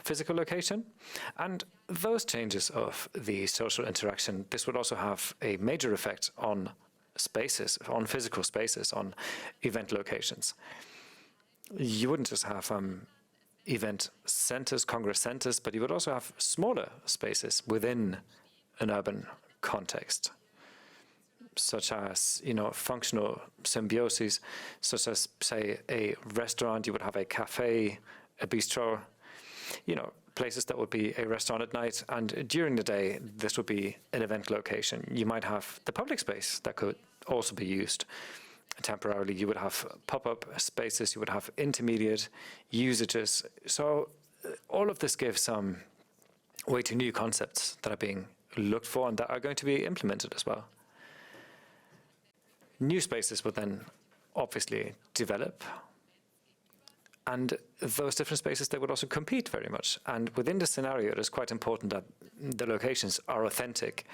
physical location. And those changes of the social interaction, this would also have a major effect on spaces, on physical spaces, on event locations. You wouldn't just have event centers, congress centers, but you would also have smaller spaces within an urban context, such as, functional symbioses, such as, say, a restaurant. You would have a cafe, a bistro, places that would be a restaurant at night, and during the day, this would be an event location. You might have the public space that could also be used temporarily. You would have pop-up spaces, you would have intermediate usages. So all of this gives way to new concepts that are being looked for and that are going to be implemented as well. New spaces would then obviously develop, and those different spaces, they would also compete very much. And within this scenario, it is quite important that the locations are authentic,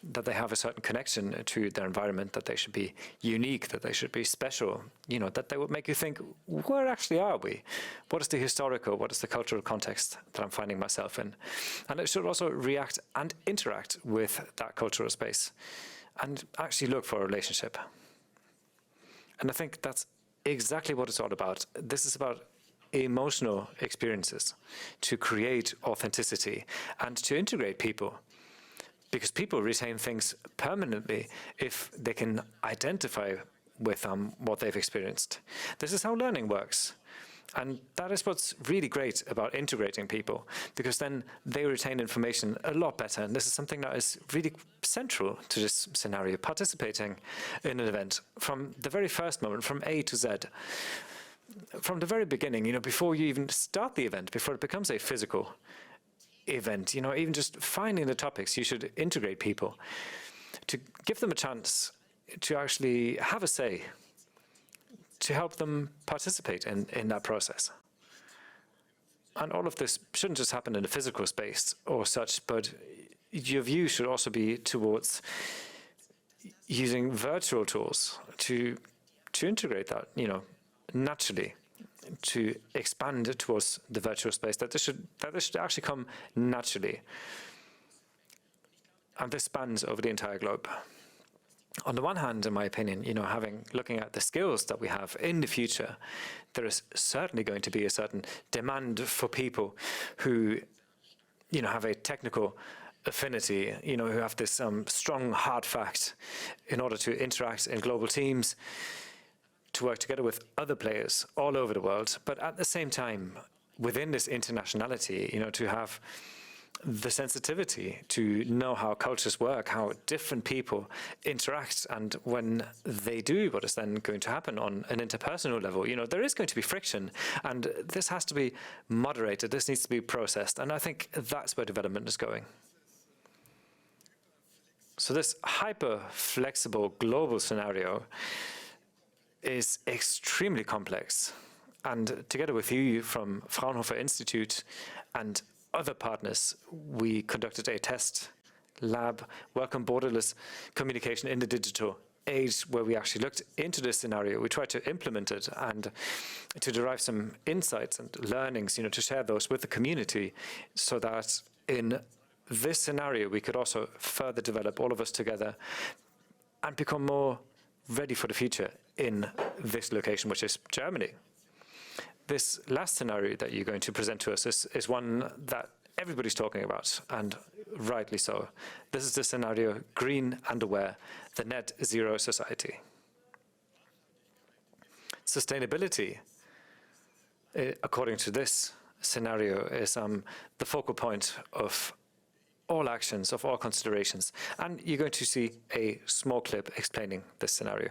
that they have a certain connection to their environment, that they should be unique, that they should be special, that they would make you think, where actually are we? What is the historical, what is the cultural context that I'm finding myself in? And it should also react and interact with that cultural space and actually look for a relationship. And I think that's exactly what it's all about. This is about emotional experiences, to create authenticity and to integrate people, because people retain things permanently if they can identify with what they've experienced. This is how learning works. And that is what's really great about integrating people, because then they retain information a lot better. And this is something that is really central to this scenario, participating in an event from the very first moment, from A to Z. From the very beginning, before you even start the event, before it becomes a physical event, even just finding the topics, you should integrate people to give them a chance to actually have a say, to help them participate in that process. And all of this shouldn't just happen in a physical space or such, but your view should also be towards using virtual tools to integrate that, naturally, to expand towards the virtual space, that this should actually come naturally. And this spans over the entire globe. On the one hand, in my opinion, looking at the skills that we have in the future, there is certainly going to be a certain demand for people who, have a technical affinity, who have this strong hard fact in order to interact in global teams, to work together with other players all over the world, but at the same time, within this internationality, to have the sensitivity to know how cultures work, how different people interact, and when they do, what is then going to happen on an interpersonal level. There is going to be friction, and this has to be moderated, this needs to be processed, and I think that's where development is going. So this hyper-flexible global scenario is extremely complex, and together with you from Fraunhofer Institute and other partners, we conducted a test lab, Welcome Borderless Communication in the Digital age where we actually looked into this scenario, we tried to implement it and to derive some insights and learnings, to share those with the community, so that in this scenario we could also further develop all of us together and become more ready for the future in this location, which is Germany. This last scenario that you're going to present to us is one that everybody's talking about, and rightly so. This is the scenario, green and aware, the net zero society. Sustainability, according to this scenario, is the focal point of all actions, of all considerations. And you're going to see a small clip explaining this scenario.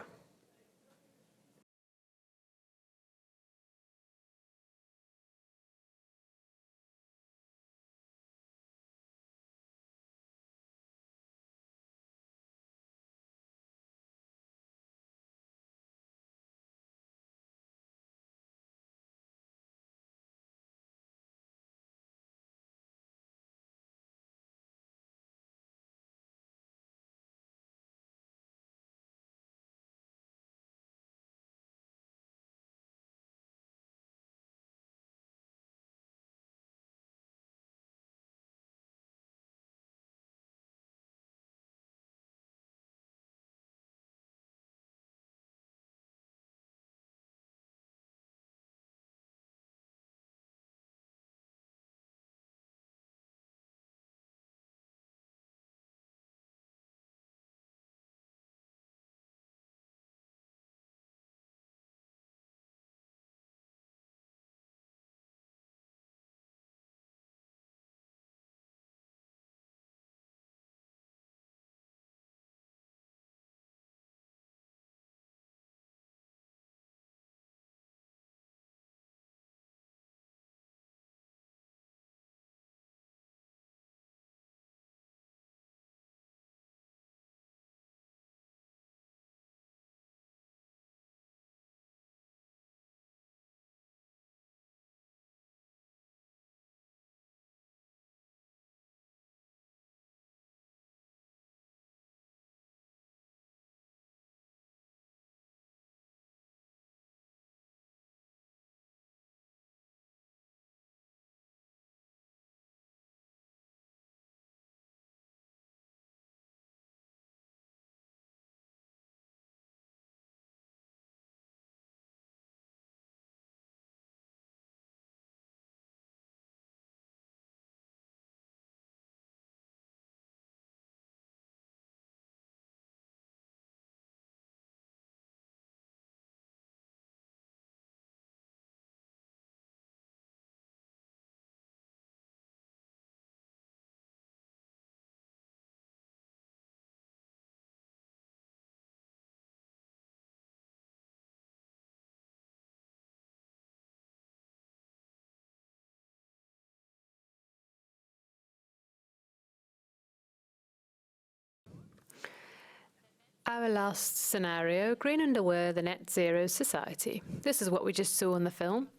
Our last scenario, green and aware, the net zero society. This is what we just saw in the film.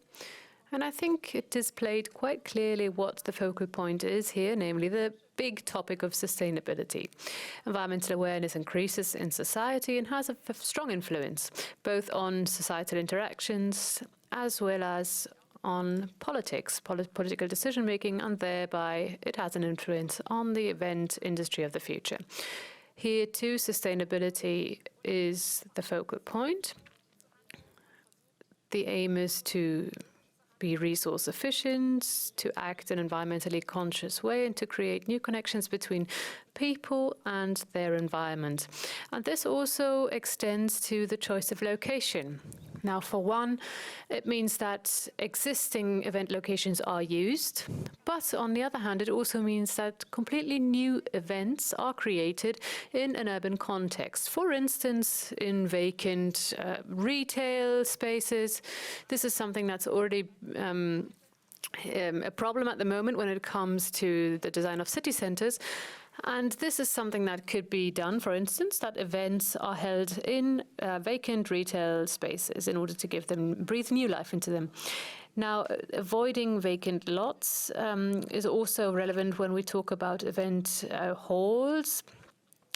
And I think it displayed quite clearly what the focal point is here, namely the big topic of sustainability. Environmental awareness increases in society and has a strong influence, both on societal interactions as well as on politics, political decision-making, and thereby it has an influence on the event industry of the future. Here too, sustainability is the focal point. The aim is to be resource efficient, to act in an environmentally conscious way, and to create new connections between people and their environment. And this also extends to the choice of location. Now, for one, it means that existing event locations are used, but on the other hand, it also means that completely new events are created in an urban context. For instance, in vacant retail spaces. This is something that's already a problem at the moment when it comes to the design of city centers. And this is something that could be done, for instance, that events are held in vacant retail spaces in order to breathe new life into them. Now, avoiding vacant lots is also relevant when we talk about event halls.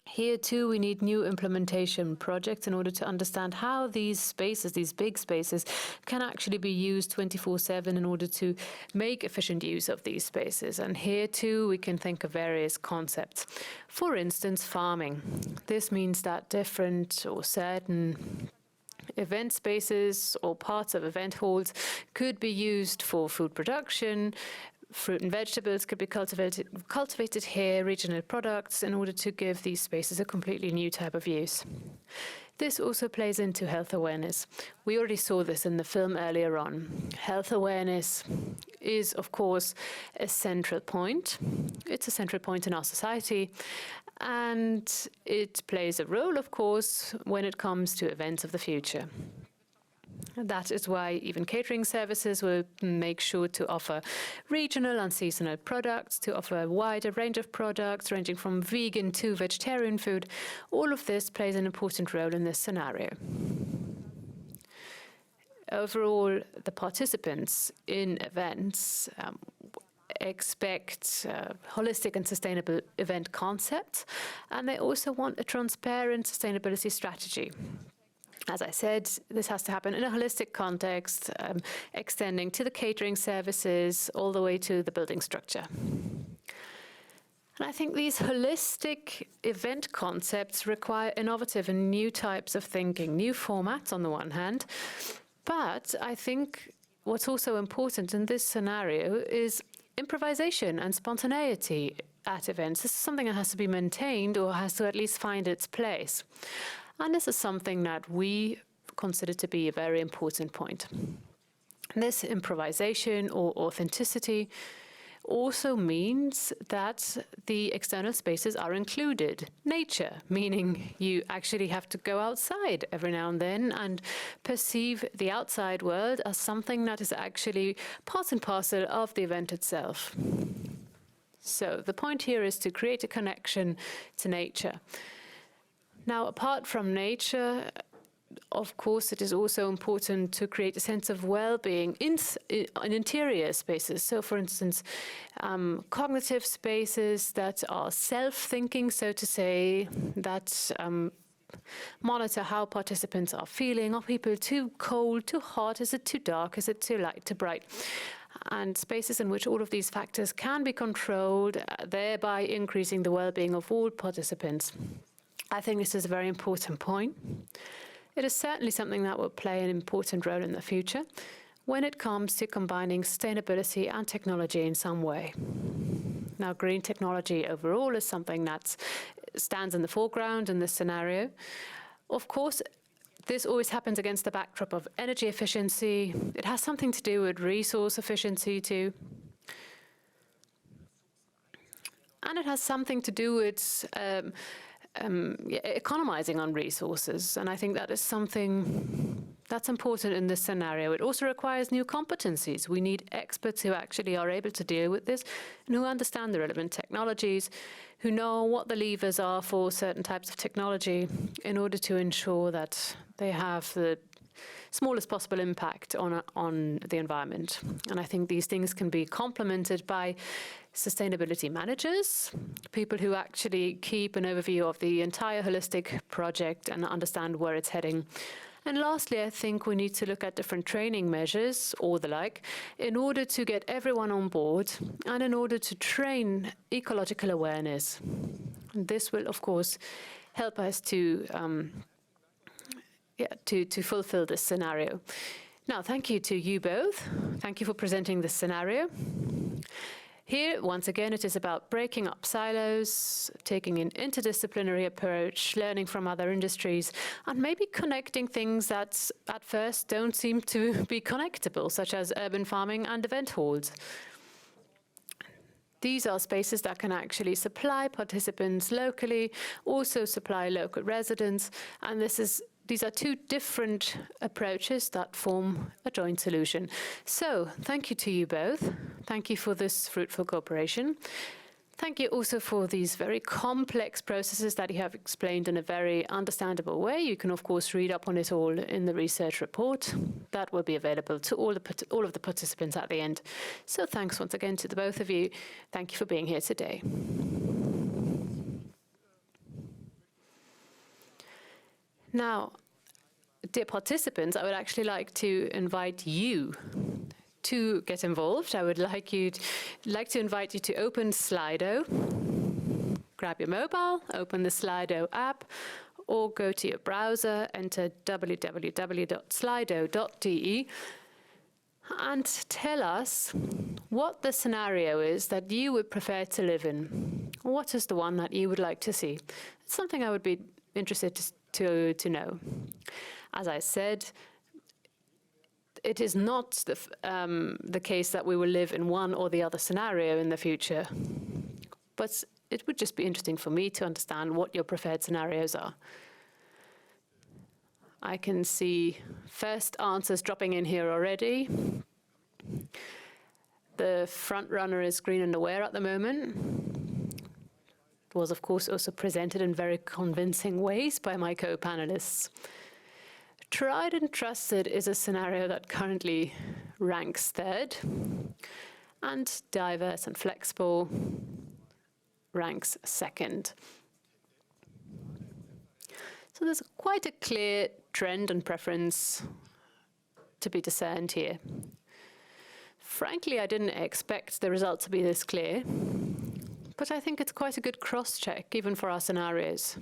Here too, we need new implementation projects in order to understand how these spaces, these big spaces, can actually be used 24/7 in order to make efficient use of these spaces. And here too, we can think of various concepts. For instance, farming. This means that different or certain event spaces or parts of event halls could be used for food production. Fruit and vegetables could be cultivated here, regional products, in order to give these spaces a completely new type of use. This also plays into health awareness. We already saw this in the film earlier on. Health awareness is, of course, a central point. It's a central point in our society, and it plays a role, of course, when it comes to events of the future. That is why even catering services will make sure to offer regional and seasonal products, to offer a wider range of products ranging from vegan to vegetarian food. All of this plays an important role in this scenario. Overall, the participants in events expect holistic and sustainable event concepts, and they also want a transparent sustainability strategy. As I said, this has to happen in a holistic context, extending to the catering services all the way to the building structure. And I think these holistic event concepts require innovative and new types of thinking, new formats on the one hand. But I think what's also important in this scenario is improvisation and spontaneity at events. This is something that has to be maintained or has to at least find its place. And this is something that we consider to be a very important point. This improvisation or authenticity also means that the external spaces are included. Nature, meaning you actually have to go outside every now and then and perceive the outside world as something that is actually part and parcel of the event itself. So the point here is to create a connection to nature. Now, apart from nature, of course, it is also important to create a sense of well-being in interior spaces. So, for instance, cognitive spaces that are self-thinking, so to say, that monitor how participants are feeling. Are people too cold, too hot? Is it too dark? Is it too light, too bright? And spaces in which all of these factors can be controlled, thereby increasing the well-being of all participants. I think this is a very important point. It is certainly something that will play an important role in the future when it comes to combining sustainability and technology in some way. Now, green technology overall is something that stands in the foreground in this scenario. Of course, this always happens against the backdrop of energy efficiency. It has something to do with resource efficiency too. And it has something to do with economizing on resources, and I think that is something that's important in this scenario. It also requires new competencies. We need experts who actually are able to deal with this and who understand the relevant technologies, who know what the levers are for certain types of technology in order to ensure that they have the smallest possible impact on the environment. And I think these things can be complemented by sustainability managers, people who actually keep an overview of the entire holistic project and understand where it's heading. And lastly, I think we need to look at different training measures or the like in order to get everyone on board and in order to train ecological awareness. And this will, of course, help us to fulfill this scenario. Now, thank you to you both. Thank you for presenting this scenario. Here, once again, it is about breaking up silos, taking an interdisciplinary approach, learning from other industries, and maybe connecting things that at first don't seem to be connectable, such as urban farming and event halls. These are spaces that can actually supply participants locally, also supply local residents, and these are two different approaches that form a joint solution. So, thank you to you both. Thank you for this fruitful cooperation. Thank you also for these very complex processes that you have explained in a very understandable way. You can, of course, read up on it all in the research report. That will be available to all of the participants at the end. So thanks once again to the both of you. Thank you for being here today. Now, dear participants, I would actually like to invite you to get involved. I would like to invite you to open Slido, grab your mobile, open the Slido app, or go to your browser, enter www.slido.de, and tell us what the scenario is that you would prefer to live in. What is the one that you would like to see? It's something I would be interested to know. As I said, it is not the case that we will live in one or the other scenario in the future, but it would just be interesting for me to understand what your preferred scenarios are. I can see first answers dropping in here already. The front runner is green and aware at the moment. It was, of course, also presented in very convincing ways by my co-panelists. Tried and trusted is a scenario that currently ranks third, and diverse and flexible ranks second. So there's quite a clear trend and preference to be discerned here. Frankly, I didn't expect the result to be this clear, but I think it's quite a good cross-check, even for our scenarios.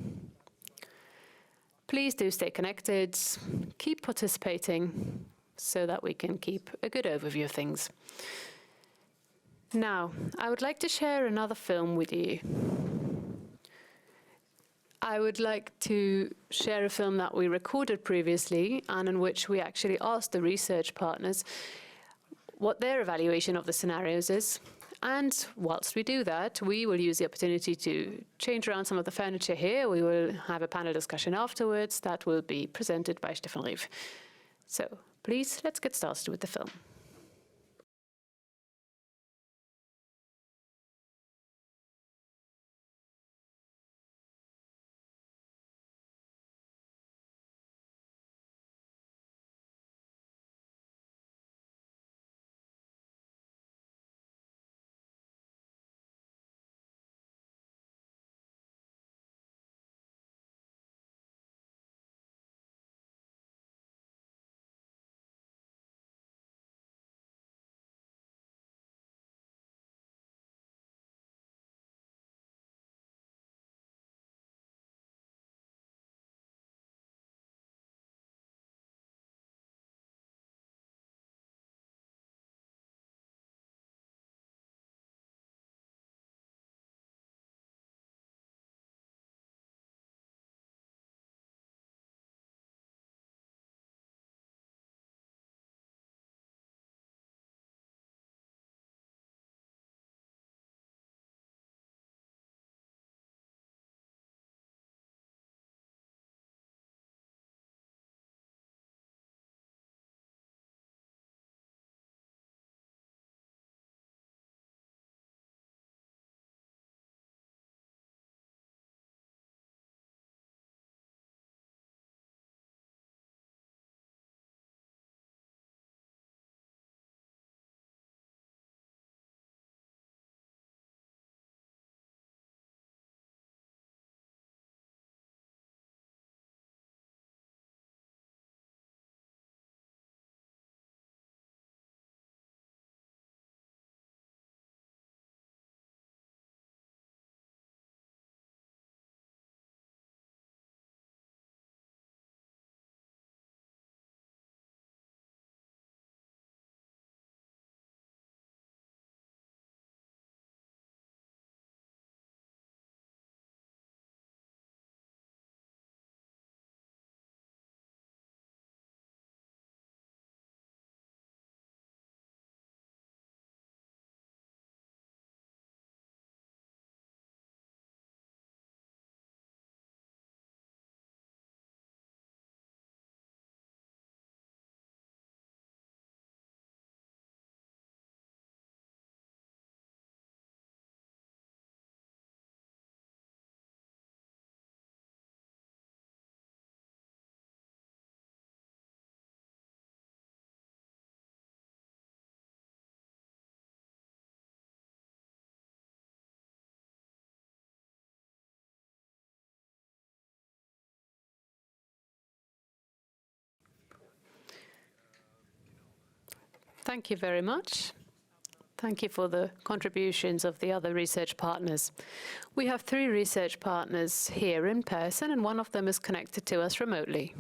Please do stay connected, keep participating, so that we can keep a good overview of things. Now, I would like to share another film with you. I would like to share a film that we recorded previously and in which we actually asked the research partners what their evaluation of the scenarios is. And whilst we do that, we will use the opportunity to change around some of the furniture here. We will have a panel discussion afterwards that will be presented by Stefan Rief. So please, let's get started with the film. Thank you very much. Thank you for the contributions of the other research partners. We have 3 research partners here in person, and one of them is connected to us remotely.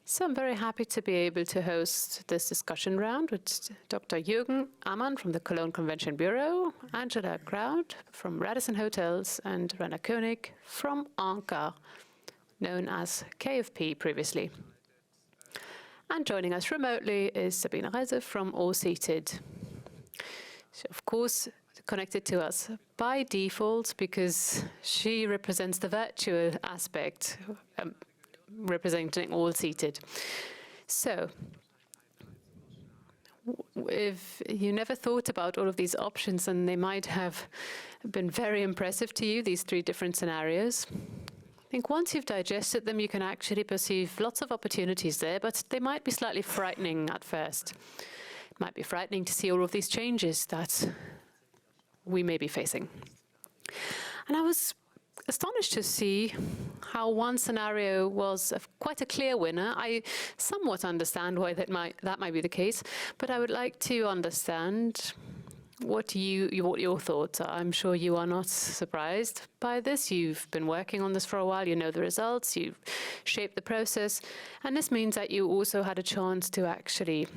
So I'm very happy to be able to host this discussion round with Dr. Jürgen Ammann from the Cologne Convention Bureau, Angela Kraut from Radisson Hotels, and Rainer König from Anker, known as KFP previously. And joining us remotely is Sabine Reise from All Seated. She, of course, connected to us by default because she represents the virtual aspect, representing All Seated. So, if you never thought about all of these options, and they might have been very impressive to you, these 3 different scenarios, I think once you've digested them, you can actually perceive lots of opportunities there, but they might be slightly frightening at first. It might be frightening to see all of these changes that we may be facing. And I was astonished to see how one scenario was quite a clear winner. I somewhat understand why that might be the case, but I would like to understand what your thoughts are. I'm sure you are not surprised by this. You've been working on this for a while. You know the results. You've shaped the process. And this means that you also had a chance to actually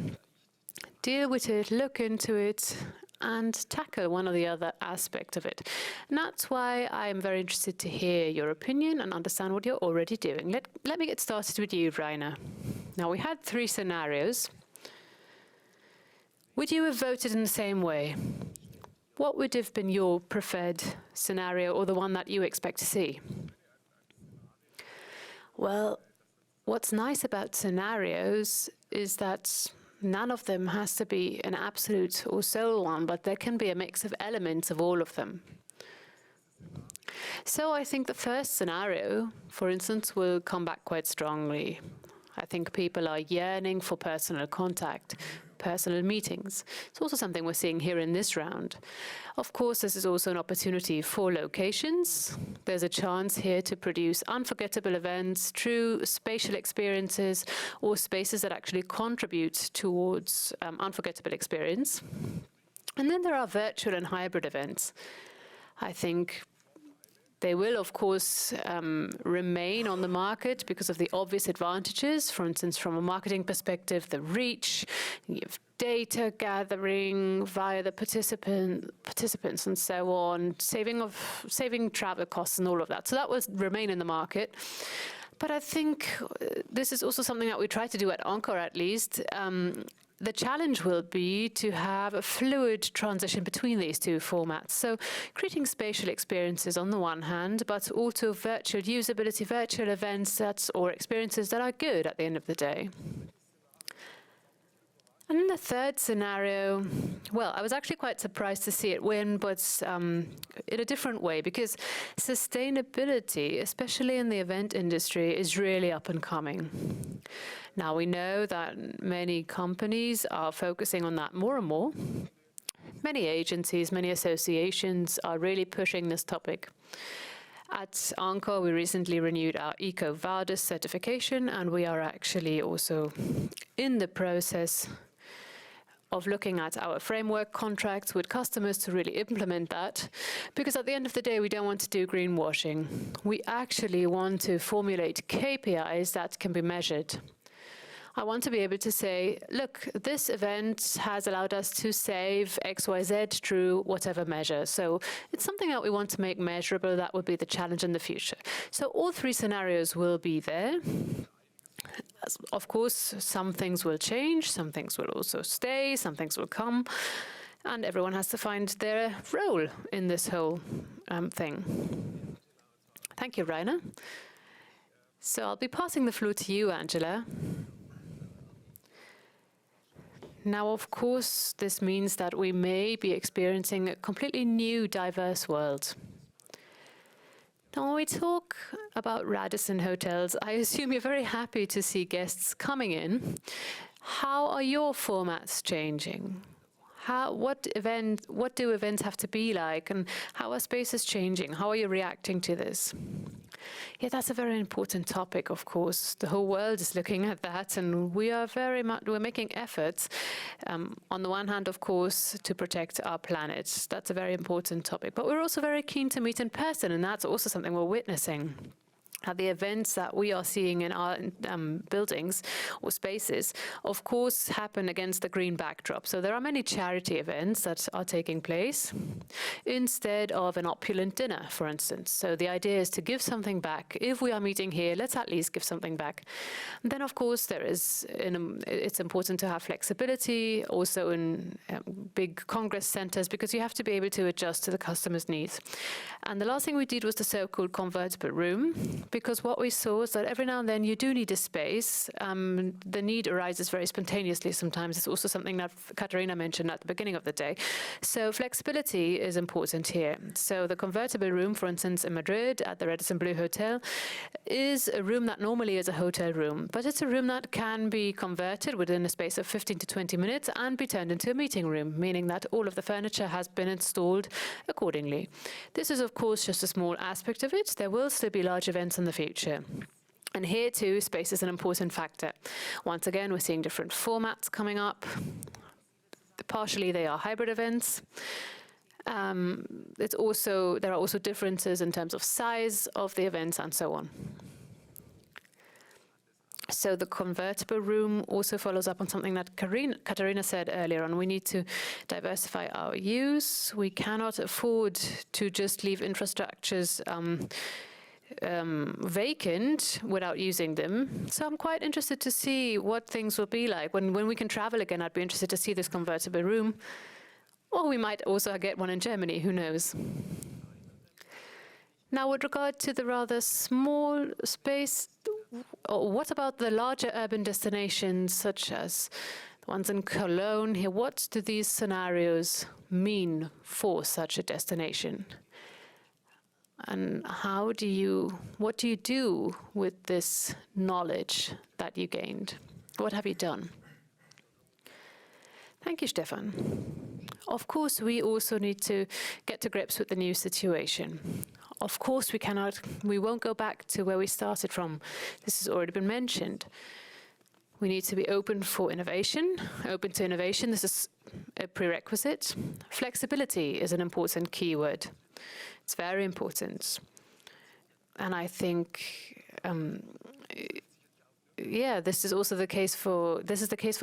deal with it, look into it, and tackle one or the other aspect of it. And that's why I'm very interested to hear your opinion and understand what you're already doing. Let me get started with you, Rainer. Now, we had 3 scenarios. Would you have voted in the same way? What would have been your preferred scenario, or the one that you expect to see? Well, what's nice about scenarios is that none of them has to be an absolute or sole one, but there can be a mix of elements of all of them. So I think the first scenario, for instance, will come back quite strongly. I think people are yearning for personal contact, personal meetings. It's also something we're seeing here in this round. Of course, this is also an opportunity for locations. There's a chance here to produce unforgettable events, true spatial experiences, or spaces that actually contribute towards unforgettable experience. And then there are virtual and hybrid events. I think they will, of course, remain on the market because of the obvious advantages. For instance, from a marketing perspective, the reach, you have data gathering via the participants and so on, saving travel costs and all of that. So that will remain in the market. But I think this is also something that we try to do at Anker, at least. The challenge will be to have a fluid transition between these 2 formats. So creating spatial experiences on the one hand, but also virtual usability, virtual events or experiences that are good at the end of the day. And in the third scenario, well, I was actually quite surprised to see it win, but in a different way, because sustainability, especially in the event industry, is really up and coming. Now, we know that many companies are focusing on that more and more. Many agencies, many associations are really pushing this topic. At Anker, we recently renewed our EcoVadis certification, and we are actually also in the process of looking at our framework contracts with customers to really implement that. Because at the end of the day, we don't want to do greenwashing. We actually want to formulate KPIs that can be measured. I want to be able to say, look, this event has allowed us to save XYZ through whatever measure. So it's something that we want to make measurable. That would be the challenge in the future. So all 3 scenarios will be there. Of course, some things will change, some things will also stay, some things will come, and everyone has to find their role in this whole thing. Thank you, Rainer. So I'll be passing the floor to you, Angela. Now, of course, this means that we may be experiencing a completely new, diverse world. Now, when we talk about Radisson Hotels, I assume you're very happy to see guests coming in. How are your formats changing? what do events have to be like, and how are spaces changing? How are you reacting to this? Yeah, that's a very important topic, of course. The whole world is looking at that, and we're making efforts, on the one hand, of course, to protect our planet. That's a very important topic. But we're also very keen to meet in person, and that's also something we're witnessing. The events that we are seeing in our buildings or spaces, of course, happen against the green backdrop. So there are many charity events that are taking place instead of an opulent dinner, for instance. So the idea is to give something back. If we are meeting here, let's at least give something back. And then, of course, it's important to have flexibility also in big congress centers, because you have to be able to adjust to the customer's needs. And the last thing we did was the so-called Convertible Room, because what we saw is that every now and then you do need a space. The need arises very spontaneously sometimes. It's also something that Katharina mentioned at the beginning of the day. So flexibility is important here. So the Convertible Room, for instance, in Madrid at the Radisson Blu Hotel, is a room that normally is a hotel room, but it's a room that can be converted within a space of 15 to 20 minutes and be turned into a meeting room, meaning that all of the furniture has been installed accordingly. This is, of course, just a small aspect of it. There will still be large events in the future. And here, too, space is an important factor. Once again, we're seeing different formats coming up. Partially, they are hybrid events. There are also differences in terms of size of the events and so on. So the Convertible Room also follows up on something that Katharina said earlier on. We need to diversify our use. We cannot afford to just leave infrastructures vacant without using them. So I'm quite interested to see what things will be like. When we can travel again, I'd be interested to see this Convertible Room. Or we might also get one in Germany, who knows? Now, with regard to the rather small space, what about the larger urban destinations, such as the ones in Cologne here? What do these scenarios mean for such a destination? And what do you do with this knowledge that you gained? What have you done? Thank you, Stefan. Of course, we also need to get to grips with the new situation. Of course, we won't go back to where we started from. This has already been mentioned. We need to be open for innovation, open to innovation. This is a prerequisite. Flexibility is an important keyword. It's very important. And I think, this is also the case for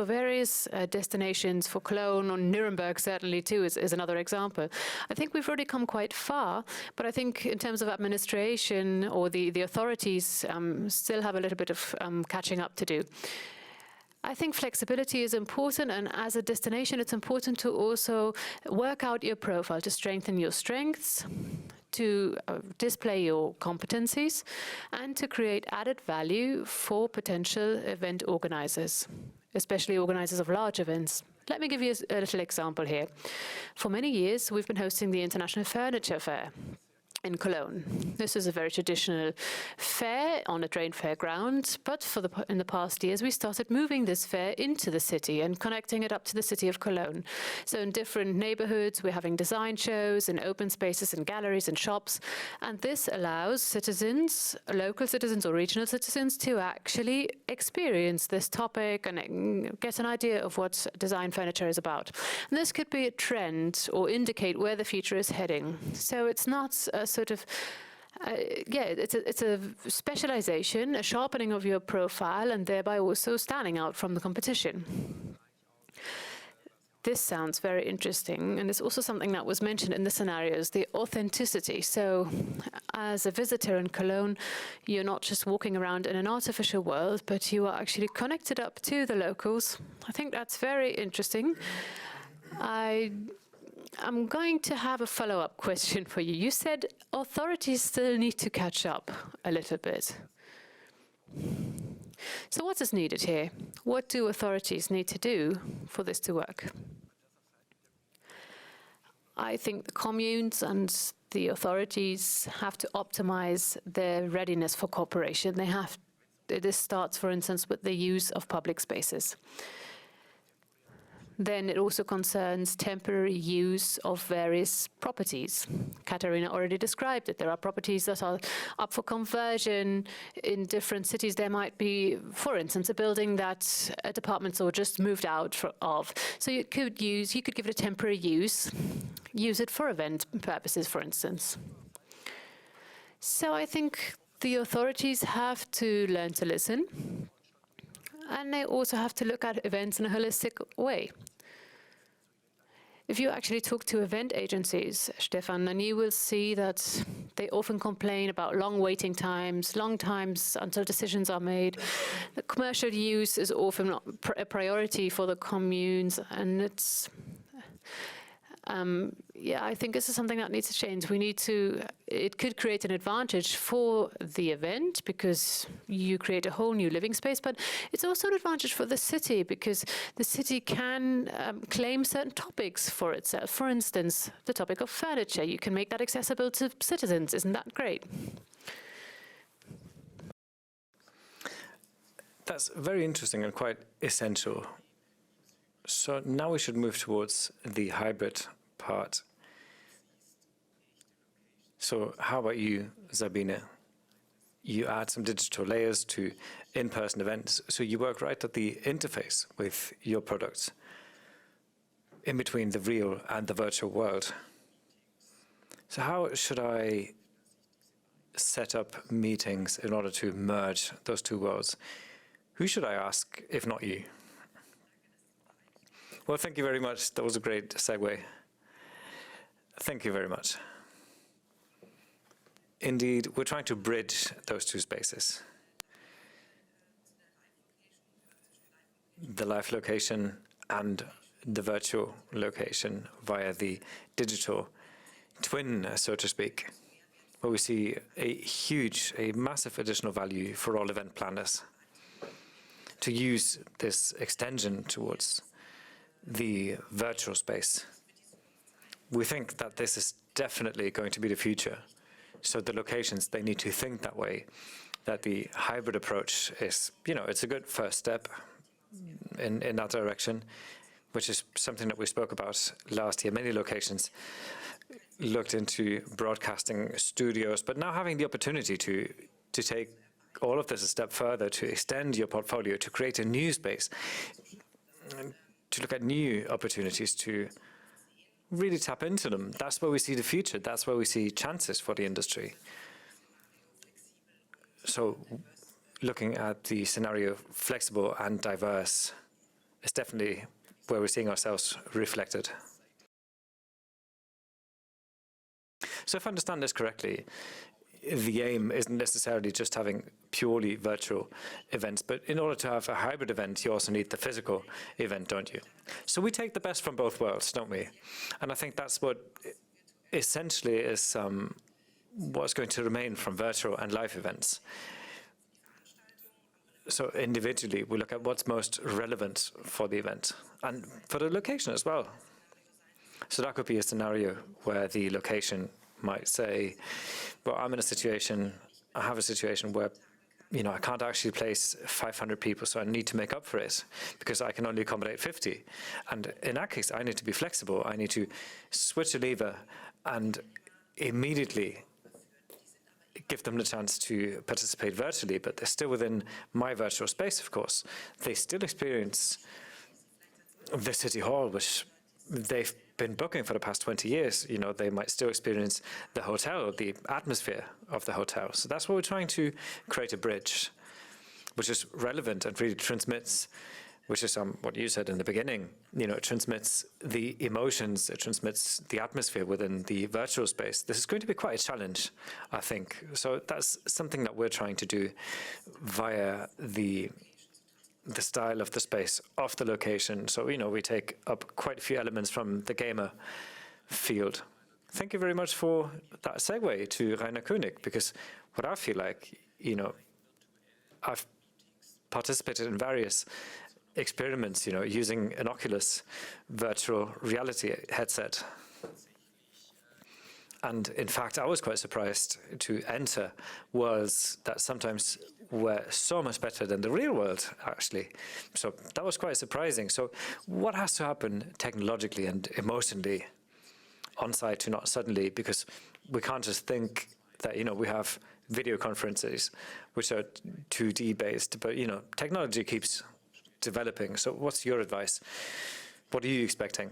various destinations. For Cologne, or Nuremberg certainly too is another example. I think we've already come quite far, but I think in terms of administration or the authorities still have a little bit of catching up to do. I think flexibility is important, and as a destination, it's important to also work out your profile, to strengthen your strengths, to display your competencies, and to create added value for potential event organizers, especially organizers of large events. Let me give you a little example here. For many years, we've been hosting the International Furniture Fair in Cologne. This is a very traditional fair on a train fair ground, but in the past years we started moving this fair into the city and connecting it up to the city of Cologne. So in different neighborhoods we're having design shows in open spaces and galleries and shops, and this allows citizens, local citizens or regional citizens, to actually experience this topic and get an idea of what design furniture is about. And this could be a trend or indicate where the future is heading. So it's not a sort of, it's a specialization, a sharpening of your profile, and thereby also standing out from the competition. This sounds very interesting, and it's also something that was mentioned in the scenarios, the authenticity. So as a visitor in Cologne, you're not just walking around in an artificial world, but you are actually connected up to the locals. I think that's very interesting. I'm going to have a follow-up question for you. You said authorities still need to catch up a little bit. So what is needed here? What do authorities need to do for this to work? I think the communes and the authorities have to optimize their readiness for cooperation. This starts, for instance, with the use of public spaces. then it also concerns temporary use of various properties. Katarina already described it. There are properties that are up for conversion. In different cities, there might be, for instance, a building that a department store just moved out of. So you could give it a temporary use it for event purposes, for instance. So I think the authorities have to learn to listen, and they also have to look at events in a holistic way. If you actually talk to event agencies, Stefan, then you will see that they often complain about long waiting times, long times until decisions are made. The commercial use is often not a priority for the communes, and it's yeah, I think this is something that needs to change. It could create an advantage for the event because you create a whole new living space, but it's also an advantage for the city because the city can claim certain topics for itself. For instance, the topic of furniture. You can make that accessible to citizens. Isn't that great? That's very interesting and quite essential. So now we should move towards the hybrid part. So how about you, Sabine? You add some digital layers to in-person events, so you work right at the interface with your products, in between the real and the virtual world. So how should I set up meetings in order to merge those two worlds? Who should I ask, if not you? Well, thank you very much. That was a great segue. Thank you very much. Indeed, we're trying to bridge those two spaces. The live location and the virtual location via the digital twin, so to speak, where we see a massive additional value for all event planners to use this extension towards the virtual space. We think that this is definitely going to be the future. So the locations, they need to think that way, that the hybrid approach is, it's a good first step in that direction, which is something that we spoke about last year. Many locations looked into broadcasting studios, but now having the opportunity to take all of this a step further, to extend your portfolio, to create a new space, to look at new opportunities, to really tap into them. That's where we see the future. That's where we see chances for the industry. So looking at the scenario flexible and diverse is definitely where we're seeing ourselves reflected. So if I understand this correctly, the aim isn't necessarily just having purely virtual events, but in order to have a hybrid event, you also need the physical event, don't you? So we take the best from both worlds, don't we? And I think that's what essentially is what's going to remain from virtual and live events. So individually, we look at what's most relevant for the event and for the location as well. So that could be a scenario where the location might say, well, I have a situation where, I can't actually place 500 people, so I need to make up for it because I can only accommodate 50. And in that case, I need to be flexible. I need to switch a lever and immediately give them the chance to participate virtually, but they're still within my virtual space, of course. They still experience the city hall, which they've been booking for the past 20 years. They might still experience the hotel, the atmosphere of the hotel. So that's what we're trying to create, a bridge, which is relevant and really transmits, which is what you said in the beginning, it transmits the emotions, it transmits the atmosphere within the virtual space. This is going to be quite a challenge, I think. So that's something that we're trying to do via the style of the space, of the location. So, we take up quite a few elements from the gamer field. Thank you very much for that segue to Rainer König, because what I feel like, I've participated in various experiments, using an Oculus virtual reality headset. And in fact, I was quite surprised to enter worlds that sometimes were so much better than the real world, actually. So that was quite surprising. So what has to happen technologically and emotionally on site to not suddenly, because we can't just think that, we have video conferences which are 2D based, but, technology keeps developing. So what's your advice? What are you expecting?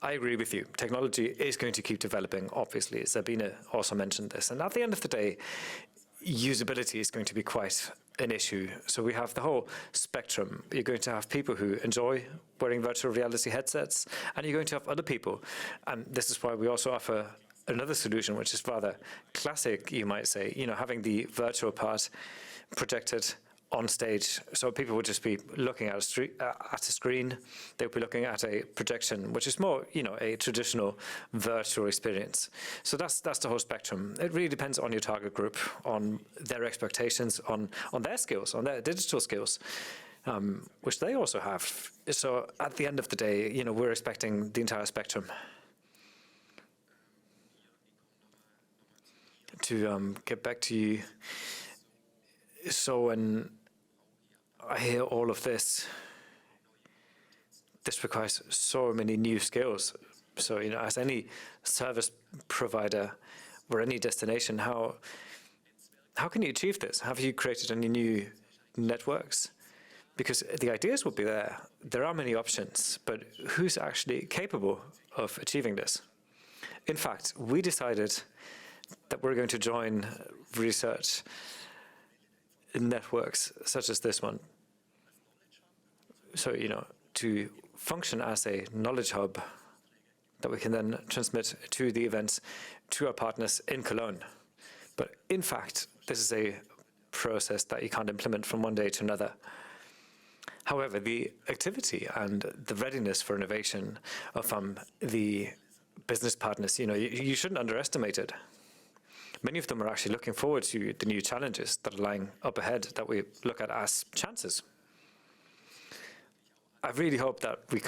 I agree with you. Technology is going to keep developing, obviously. Sabine also mentioned this. And at the end of the day, usability is going to be quite an issue. So we have the whole spectrum. You're going to have people who enjoy wearing virtual reality headsets, and you're going to have other people. And this is why we also offer another solution, which is rather classic, you might say, having the virtual part projected on stage. So people would just be looking at a screen. They would be looking at a projection, which is more, a traditional virtual experience. So that's the whole spectrum. It really depends on your target group, on their expectations, on their skills, on their digital skills, which they also have. So at the end of the day, we're expecting the entire spectrum. To get back to you, so when I hear all of this requires so many new skills. So, as any service provider or any destination, how can you achieve this? Have you created any new networks? Because the ideas will be there. There are many options, but who's actually capable of achieving this? In fact, we decided that we're going to join research networks such as this one. So, to function as a knowledge hub that we can then transmit to the events to our partners in Cologne. But in fact, this is a process that you can't implement from one day to another. However, the activity and the readiness for innovation of the business partners, you shouldn't underestimate it. Many of them are actually looking forward to the new challenges that are lying up ahead that we look at as chances. I really hope that we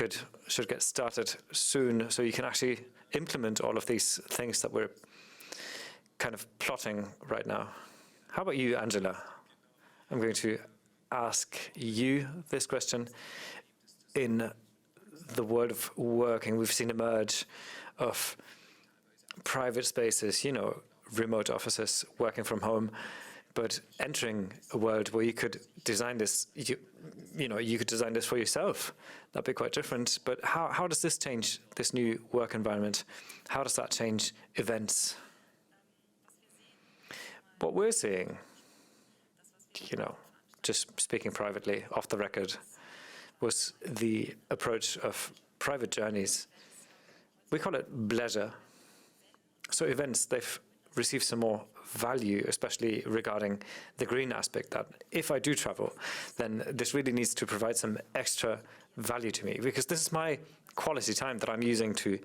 should get started soon so you can actually implement all of these things that we're kind of plotting right now. How about you, Angela? I'm going to ask you this question. In the world of working, we've seen a merge of private spaces, remote offices, working from home, but entering a world where you could design this, you could design this for yourself. That'd be quite different. But how does this change this new work environment? How does that change events? What we're seeing, just speaking privately, off the record, was the approach of private journeys. We call it bleisure. So events, they've received some more value, especially regarding the green aspect, that if I do travel, then this really needs to provide some extra value to me, because this is my quality time that I'm using to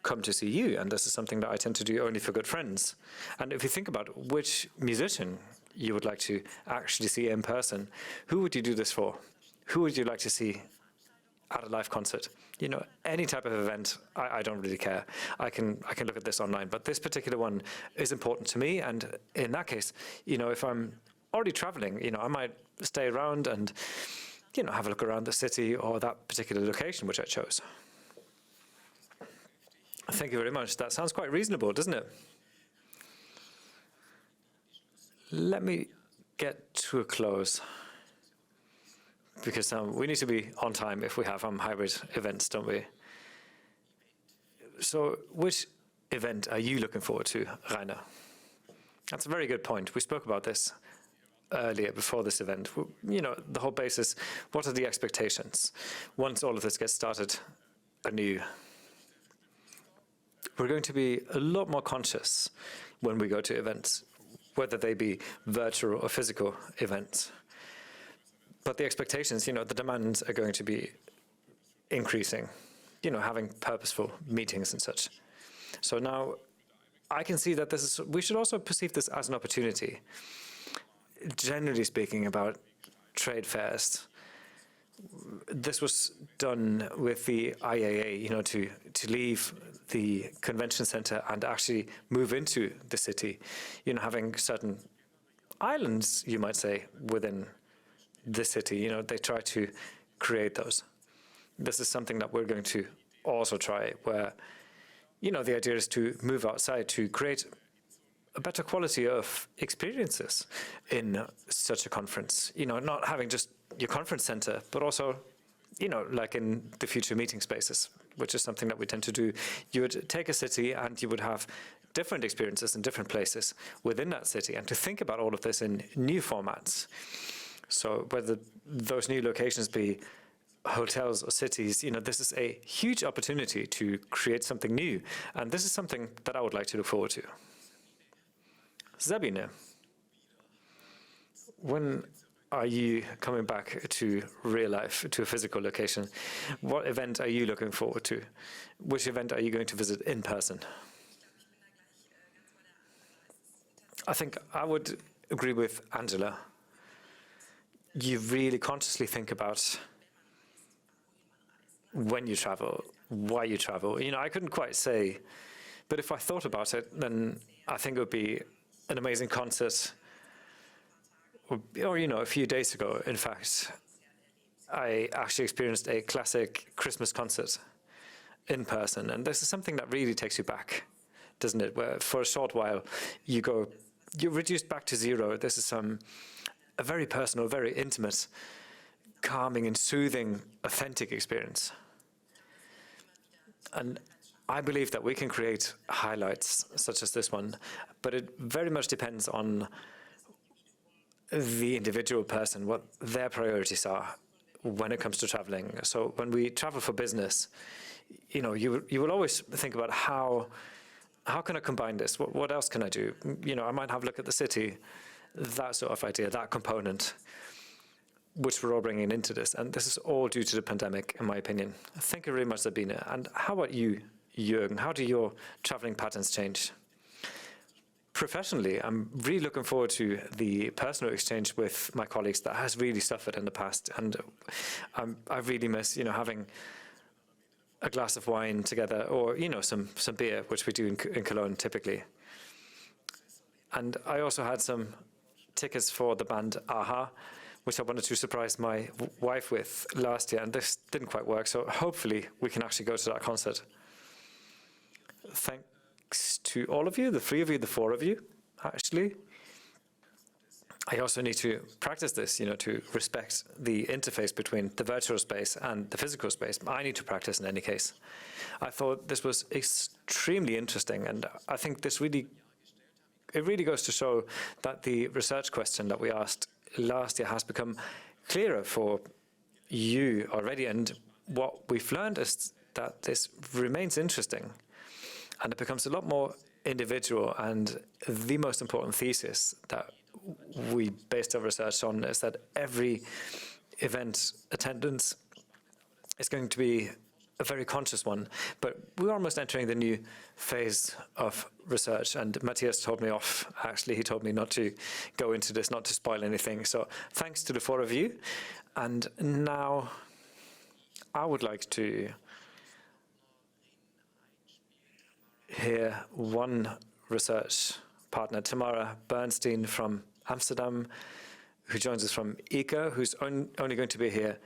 come to see you, and this is something that I tend to do only for good friends. And if you think about which musician you would like to actually see in person, who would you do this for? Who would you like to see at a live concert? Any type of event, I don't really care. I can look at this online, but this particular one is important to me. And in that case, if I'm already traveling, I might stay around and, have a look around the city or that particular location which I chose. Thank you very much. That sounds quite reasonable, doesn't it? Let me get to a close, because we need to be on time if we have hybrid events, don't we? So which event are you looking forward to, Rainer? That's a very good point. We spoke about this earlier before this event. The whole basis, what are the expectations once all of this gets started anew? We're going to be a lot more conscious when we go to events, whether they be virtual or physical events. But the expectations, the demands are going to be increasing, having purposeful meetings and such. So now I can see that we should also perceive this as an opportunity. Generally speaking, about trade fairs, this was done with the IAA, to leave the convention center and actually move into the city, having certain islands, you might say, within the city. They try to create those. This is something that we're going to also try, where, the idea is to move outside to create a better quality of experiences in such a conference. Not having just your conference center, but also, like in the future meeting spaces, which is something that we tend to do. You would take a city and you would have different experiences in different places within that city, and to think about all of this in new formats. So whether those new locations be hotels or cities, this is a huge opportunity to create something new. And this is something that I would like to look forward to. Sabine, when are you coming back to real life, to a physical location? What event are you looking forward to? Which event are you going to visit in person? I think I would agree with Angela. You really consciously think about when you travel, why you travel. I couldn't quite say, but if I thought about it, then I think it would be an amazing concert. Or a few days ago, in fact, I actually experienced a classic Christmas concert in person. And this is something that really takes you back, doesn't it? Where for a short while, you're reduced back to zero. This is a very personal, very intimate, calming and soothing, authentic experience. And I believe that we can create highlights such as this one, but it very much depends on the individual person, what their priorities are when it comes to traveling. So when we travel for business, you will always think about how can I combine this? What else can I do? I might have a look at the city, that sort of idea, that component, which we're all bringing into this. And this is all due to the pandemic, in my opinion. Thank you very much, Sabine. And how about you, Jürgen? How do your traveling patterns change? Professionally, I'm really looking forward to the personal exchange with my colleagues that has really suffered in the past. And I really miss, having a glass of wine together, or, some beer, which we do in Cologne typically. And I also had some tickets for the band Aha, which I wanted to surprise my wife with last year, and this didn't quite work. So hopefully we can actually go to that concert. Thanks to all of you, the three of you, the four of you, actually. I also need to practice this, to respect the interface between the virtual space and the physical space. I need to practice in any case. I thought this was extremely interesting, and I think it really goes to show that the research question that we asked last year has become clearer for you already, and what we've learned is that this remains interesting. And it becomes a lot more individual, and the most important thesis that we based our research on is that every event attendance is going to be a very conscious one. But we're almost entering the new phase of research, and Matthias told me off. Actually, he told me not to go into this, not to spoil anything. So thanks to the four of you. And now I would like to hear one research partner, Tamara Bernstein from Amsterdam, who joins us from ICA, who's only going to be here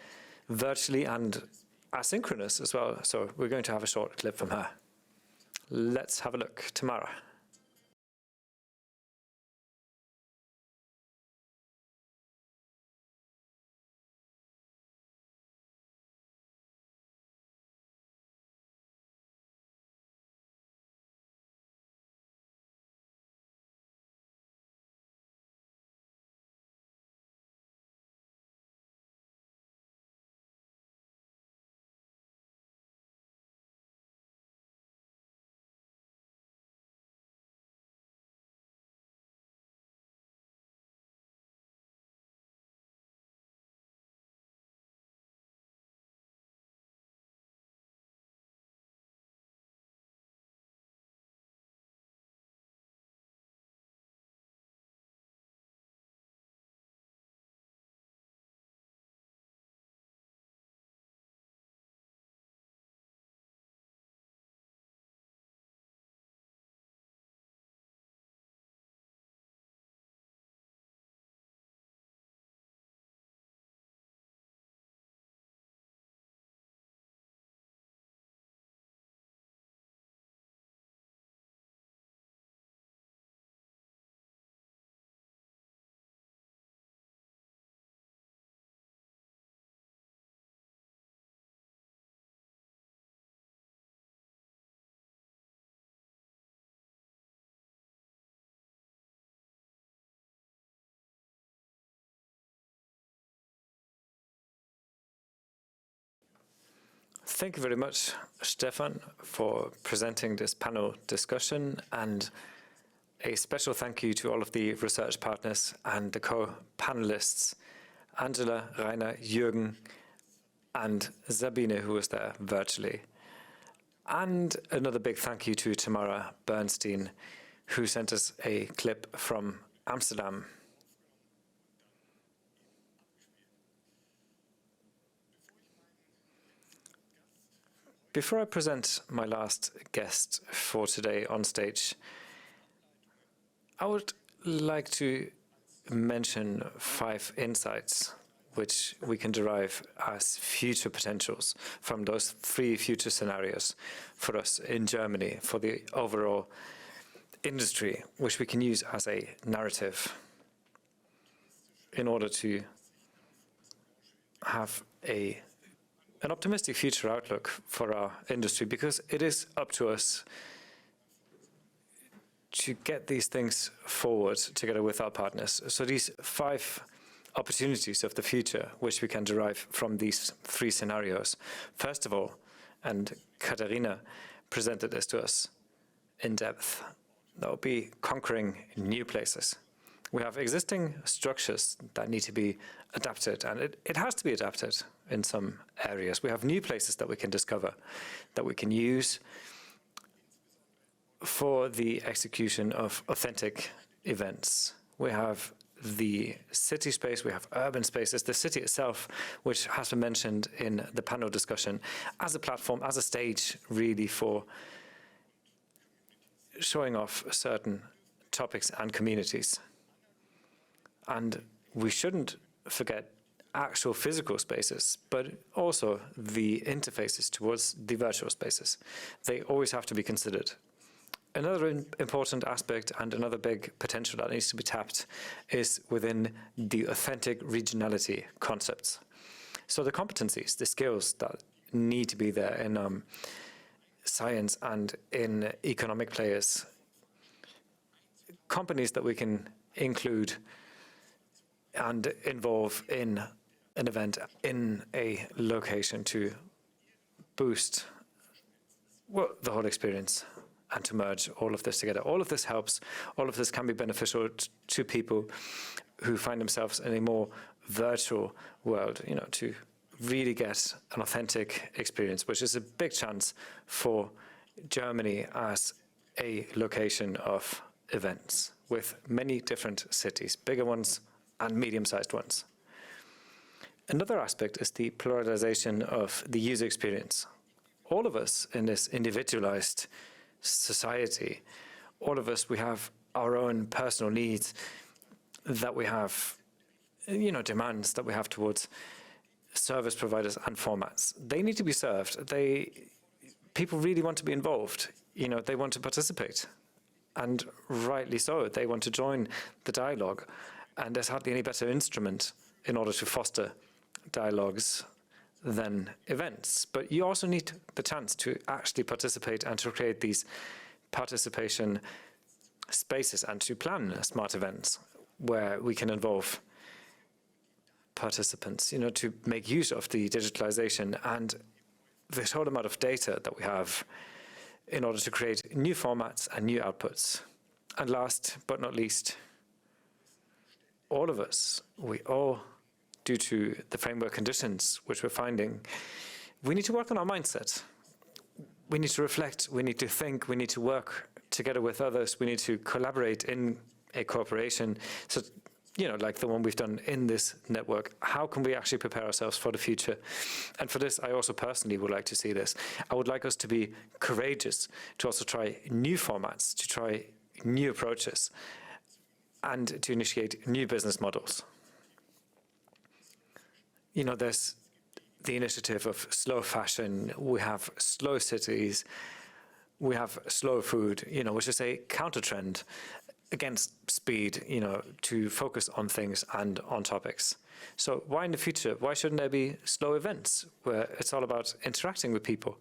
virtually and asynchronous as well. So we're going to have a short clip from her. Let's have a look. Tamara. Thank you very much, Stefan, for presenting this panel discussion, and a special thank you to all of the research partners and the co-panelists, Angela, Rainer, Jürgen, and Sabine, who was there virtually. And another big thank you to Tamara Bernstein, who sent us a clip from Amsterdam. Before I present my last guest for today on stage, I would like to mention 5 insights which we can derive as future potentials from those 3 future scenarios for us in Germany, for the overall industry, which we can use as a narrative in order to have an optimistic future outlook for our industry, because it is up to us to get these things forward together with our partners. So these 5 opportunities of the future, which we can derive from these 3 scenarios. First of all, and Katharina presented this to us in depth, that will be conquering new places. We have existing structures that need to be adapted, and it has to be adapted in some areas. We have new places that we can discover, that we can use for the execution of authentic events. We have the city space, we have urban spaces, the city itself, which has been mentioned in the panel discussion, as a platform, as a stage, really, for showing off certain topics and communities. And we shouldn't forget actual physical spaces, but also the interfaces towards the virtual spaces. They always have to be considered. Another important aspect and another big potential that needs to be tapped is within the authentic regionality concepts. So the competencies, the skills that need to be there in science and in economic players, companies that we can include and involve in an event in a location to boost the whole experience and to merge all of this together. All of this helps. All of this can be beneficial to people who find themselves in a more virtual world, to really get an authentic experience, which is a big chance for Germany as a location of events with many different cities, bigger ones and medium-sized ones. Another aspect is the pluralization of the user experience. All of us in this individualized society, all of us, we have our own personal needs that we have, demands that we have towards service providers and formats. They need to be served. People really want to be involved. They want to participate, and rightly so. They want to join the dialogue, and there's hardly any better instrument in order to foster dialogues than events. But you also need the chance to actually participate and to create these participation spaces and to plan smart events where we can involve participants, to make use of the digitalization and this whole amount of data that we have in order to create new formats and new outputs. And last but not least, all of us, we all, due to the framework conditions which we're finding, we need to work on our mindset. We need to reflect, we need to think, we need to work together with others, we need to collaborate in a cooperation. So, like the one we've done in this network, how can we actually prepare ourselves for the future? And for this, I also personally would like to see this. I would like us to be courageous, to also try new formats, to try new approaches, and to initiate new business models. There's the initiative of slow fashion, we have slow cities, we have slow food, which is a counter trend against speed, to focus on things and on topics. So why in the future, why shouldn't there be slow events where it's all about interacting with people,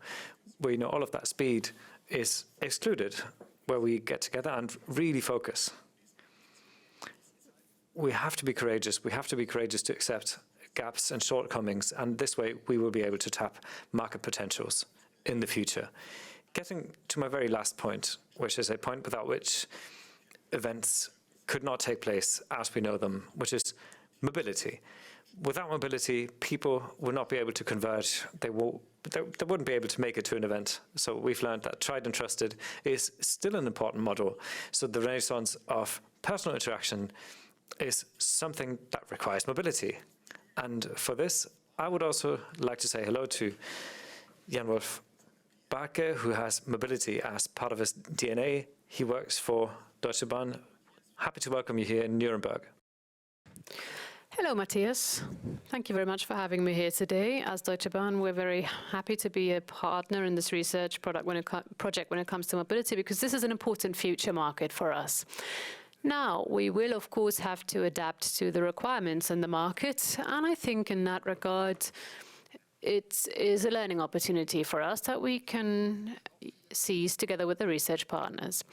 where, all of that speed is excluded, where we get together and really focus? We have to be courageous. We have to be courageous to accept gaps and shortcomings, and this way we will be able to tap market potentials in the future. Getting to my very last point, which is a point without which events could not take place as we know them, which is mobility. Without mobility, people will not be able to convert. They wouldn't be able to make it to an event. So we've learned that tried and trusted is still an important model. So the renaissance of personal interaction is something that requires mobility. And for this, I would also like to say hello to Jan-Wolf Barke, who has mobility as part of his DNA. He works for Deutsche Bahn. Happy to welcome you here in Nuremberg. Hello, Matthias. Thank you very much for having me here today. As Deutsche Bahn, we're very happy to be a partner in this research project when it comes to mobility, because this is an important future market for us. Now, we will, of course, have to adapt to the requirements in the market, and I think in that regard, it is a learning opportunity for us that we can seize together with the research partners.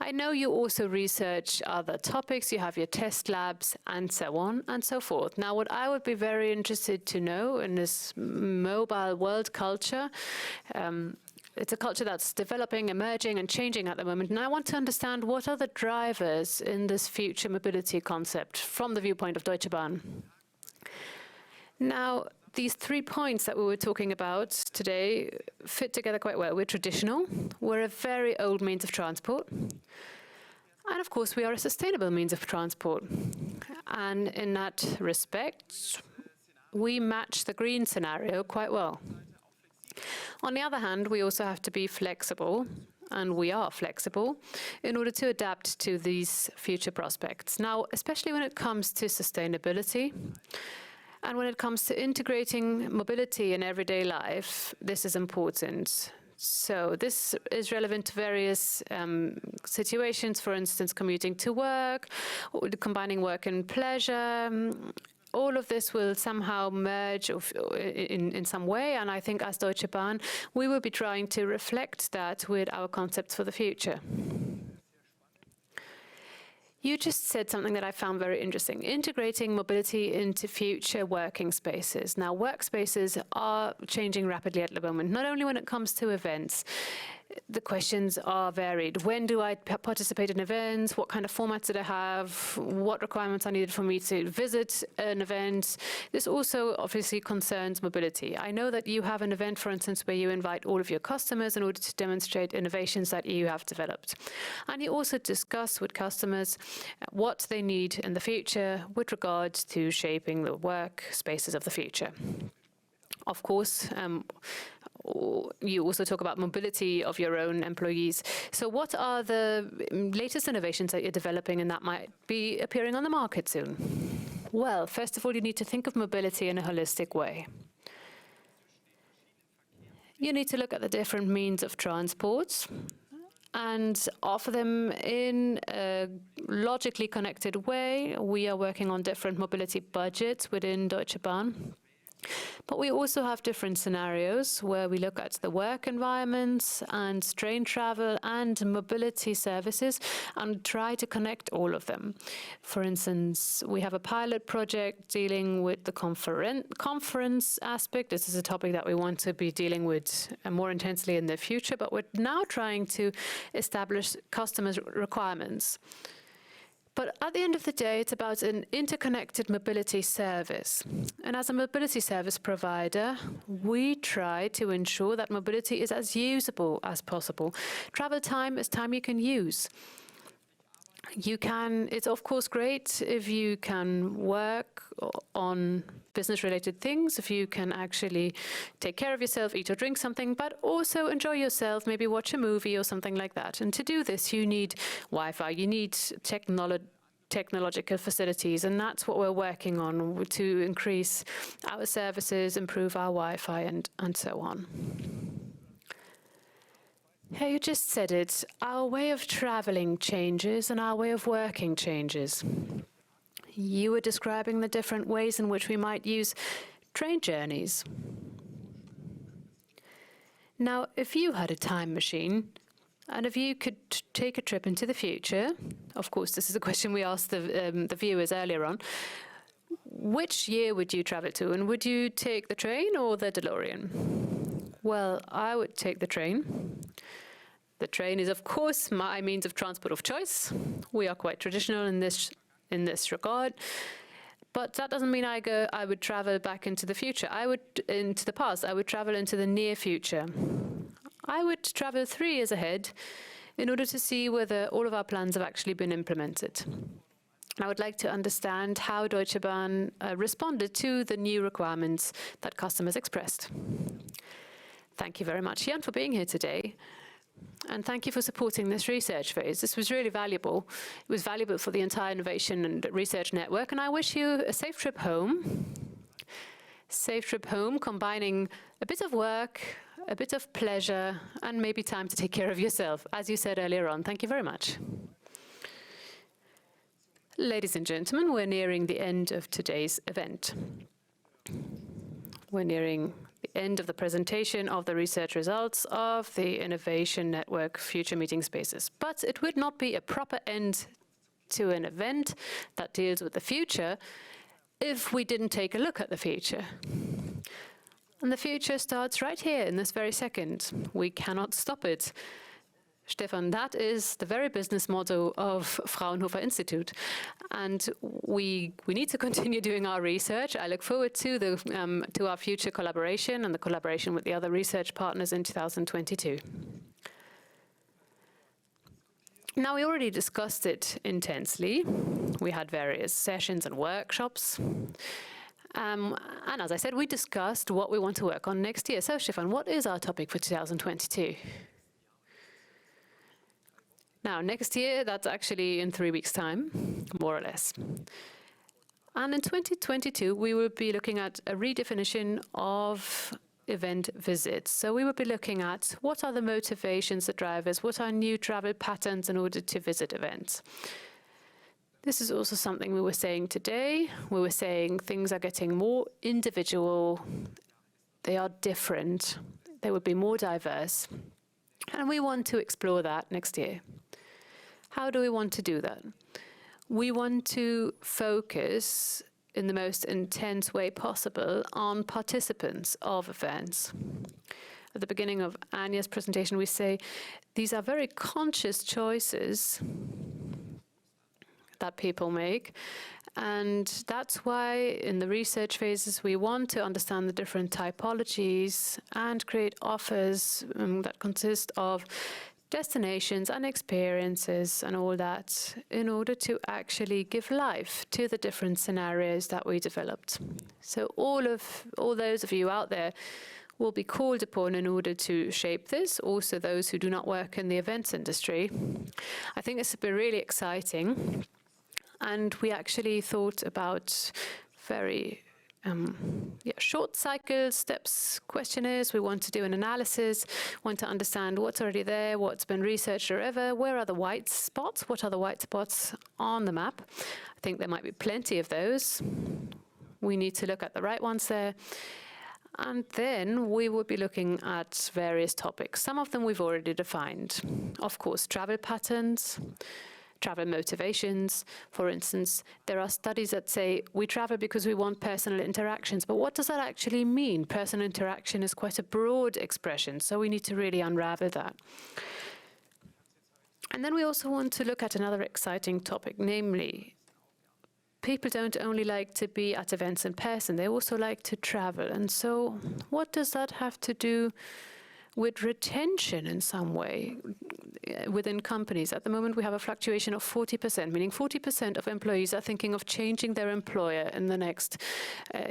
I know you also research other topics, you have your test labs, and so on and so forth. Now, what I would be very interested to know in this mobile world culture, it's a culture that's developing, emerging, and changing at the moment, and I want to understand what are the drivers in this future mobility concept from the viewpoint of Deutsche Bahn. Now, these 3 points that we were talking about today fit together quite well. We're traditional, we're a very old means of transport, and of course we are a sustainable means of transport. And in that respect, we match the green scenario quite well. On the other hand, we also have to be flexible, and we are flexible, in order to adapt to these future prospects. Now, especially when it comes to sustainability, and when it comes to integrating mobility in everyday life, this is important. So this is relevant to various situations, for instance, commuting to work, or combining work and pleasure. All of this will somehow merge in some way, and I think as Deutsche Bahn, we will be trying to reflect that with our concepts for the future. You just said something that I found very interesting, integrating mobility into future working spaces. Now, workspaces are changing rapidly at the moment, not only when it comes to events. The questions are varied. When do I participate in events? What kind of formats did I have? What requirements are needed for me to visit an event? This also obviously concerns mobility. I know that you have an event, for instance, where you invite all of your customers in order to demonstrate innovations that you have developed. And you also discuss with customers what they need in the future with regards to shaping the work spaces of the future. Of course, you also talk about mobility of your own employees. So what are the latest innovations that you're developing and that might be appearing on the market soon? Well, first of all, you need to think of mobility in a holistic way. You need to look at the different means of transport and offer them in a logically connected way. We are working on different mobility budgets within Deutsche Bahn. But we also have different scenarios where we look at the work environments and train travel and mobility services and try to connect all of them. For instance, we have a pilot project dealing with the conference aspect. This is a topic that we want to be dealing with more intensely in the future, but we're now trying to establish customers' requirements. But at the end of the day, it's about an interconnected mobility service. And as a mobility service provider, we try to ensure that mobility is as usable as possible. Travel time is time you can use. It's of course great if you can work on business-related things, if you can actually take care of yourself, eat or drink something, but also enjoy yourself, maybe watch a movie or something like that. And to do this, you need Wi-Fi, you need technological facilities, and that's what we're working on to increase our services, improve our Wi-Fi, and so on. Yeah, you just said it. Our way of traveling changes and our way of working changes. You were describing the different ways in which we might use train journeys. Now, if you had a time machine, and if you could take a trip into the future, of course, this is a question we asked the viewers earlier on, which year would you travel to? And would you take the train or the DeLorean? Well, I would take the train. The train is, of course, my means of transport of choice. We are quite traditional in this regard. But that doesn't mean I would travel back into the future. Into the past. I would travel into the near future. I would travel 3 years ahead in order to see whether all of our plans have actually been implemented. I would like to understand how Deutsche Bahn responded to the new requirements that customers expressed. Thank you very much, Jan, for being here today. And thank you for supporting this research phase. This was really valuable. It was valuable for the entire Innovation and Research Network. And I wish you a safe trip home. Safe trip home, combining a bit of work, a bit of pleasure, and maybe time to take care of yourself, as you said earlier on. Thank you very much. Ladies and gentlemen, we're nearing the end of today's event. We're nearing the end of the presentation of the research results of the Innovation Network Future Meeting Spaces. But it would not be a proper end to an event that deals with the future if we didn't take a look at the future. And the future starts right here in this very second. We cannot stop it. Stefan, that is the very business motto of Fraunhofer Institute. And we need to continue doing our research. I look forward to our future collaboration and the collaboration with the other research partners in 2022. Now, we already discussed it intensely. We had various sessions and workshops. And as I said, we discussed what we want to work on next year. So, Stefan, what is our topic for 2022? Now, next year, that's actually in 3 weeks' time, more or less. And in 2022, we will be looking at a redefinition of event visits. So we will be looking at what are the motivations, the drivers, what are new travel patterns in order to visit events. This is also something we were saying today. We were saying things are getting more individual. They are different. They will be more diverse. And we want to explore that next year. How do we want to do that? We want to focus in the most intense way possible on participants of events. At the beginning of Anja's presentation, we say these are very conscious choices that people make. And that's why in the research phases, we want to understand the different typologies and create offers that consist of destinations and experiences and all that in order to actually give life to the different scenarios that we developed. So all those of you out there will be called upon in order to shape this, also those who do not work in the events industry. I think this will be really exciting. And we actually thought about very short cycle steps questionnaires. We want to do an analysis, want to understand what's already there, what's been researched or where are the white spots, what are the white spots on the map. I think there might be plenty of those. We need to look at the right ones there. And then we will be looking at various topics. Some of them we've already defined. Of course, travel patterns, travel motivations. For instance, there are studies that say we travel because we want personal interactions, but what does that actually mean? Personal interaction is quite a broad expression, so we need to really unravel that. And then we also want to look at another exciting topic, namely, people don't only like to be at events in person, they also like to travel. And so what does that have to do with retention in some way within companies? At the moment, we have a fluctuation of 40%, meaning 40% of employees are thinking of changing their employer in the next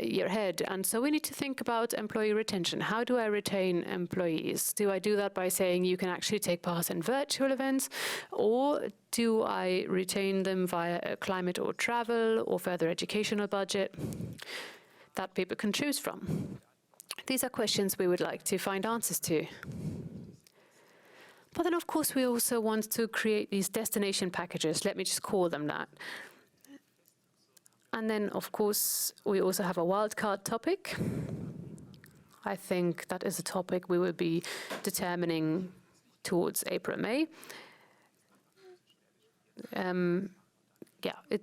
year ahead. And so we need to think about employee retention. How do I retain employees? Do I do that by saying you can actually take part in virtual events? Or do I retain them via a climate or travel or further educational budget that people can choose from? These are questions we would like to find answers to. But then, of course, we also want to create these destination packages. Let me just call them that. And then, of course, we also have a wildcard topic. I think that is a topic we will be determining towards April, May.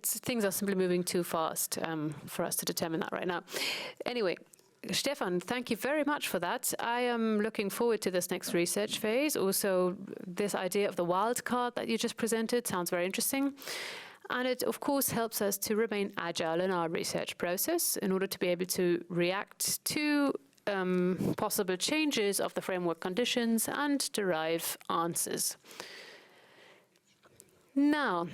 things are simply moving too fast for us to determine that right now. Anyway, Stefan, thank you very much for that. I am looking forward to this next research phase. Also, this idea of the wildcard that you just presented sounds very interesting. And it, of course, helps us to remain agile in our research process in order to be able to react to possible changes of the framework conditions and derive answers. Now,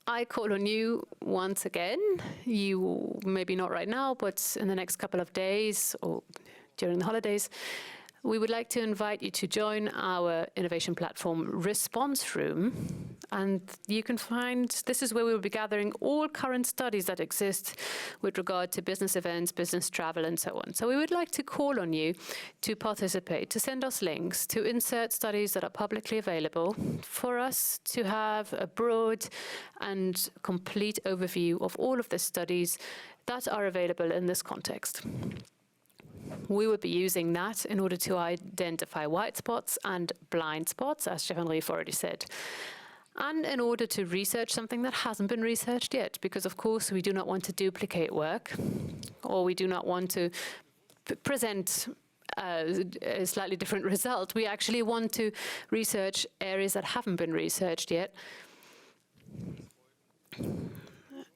I call on you once again. You, maybe not right now, but in the next couple of days or during the holidays, we would like to invite you to join our innovation platform Response Room. And you can find, this is where we will be gathering all current studies that exist with regard to business events, business travel, and so on. So we would like to call on you to participate, to send us links, to insert studies that are publicly available, for us to have a broad and complete overview of all of the studies that are available in this context. We will be using that in order to identify white spots and blind spots, as Stefan Rief already said, and in order to research something that hasn't been researched yet, because of course we do not want to duplicate work, or we do not want to present a slightly different result. We actually want to research areas that haven't been researched yet,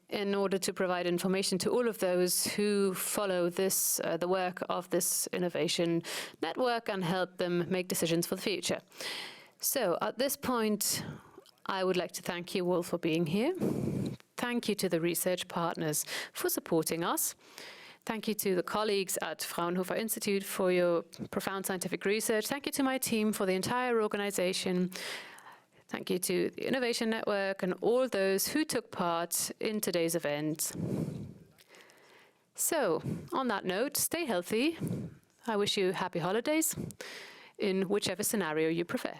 in order to provide information to all of those who follow this, the work of this innovation network, and help them make decisions for the future. So at this point, I would like to thank you all for being here. Thank you to the research partners for supporting us. Thank you to the colleagues at Fraunhofer Institute for your profound scientific research. Thank you to my team for the entire organization. Thank you to the Innovation Network and all those who took part in today's event. So, on that note, stay healthy. I wish you happy holidays in whichever scenario you prefer.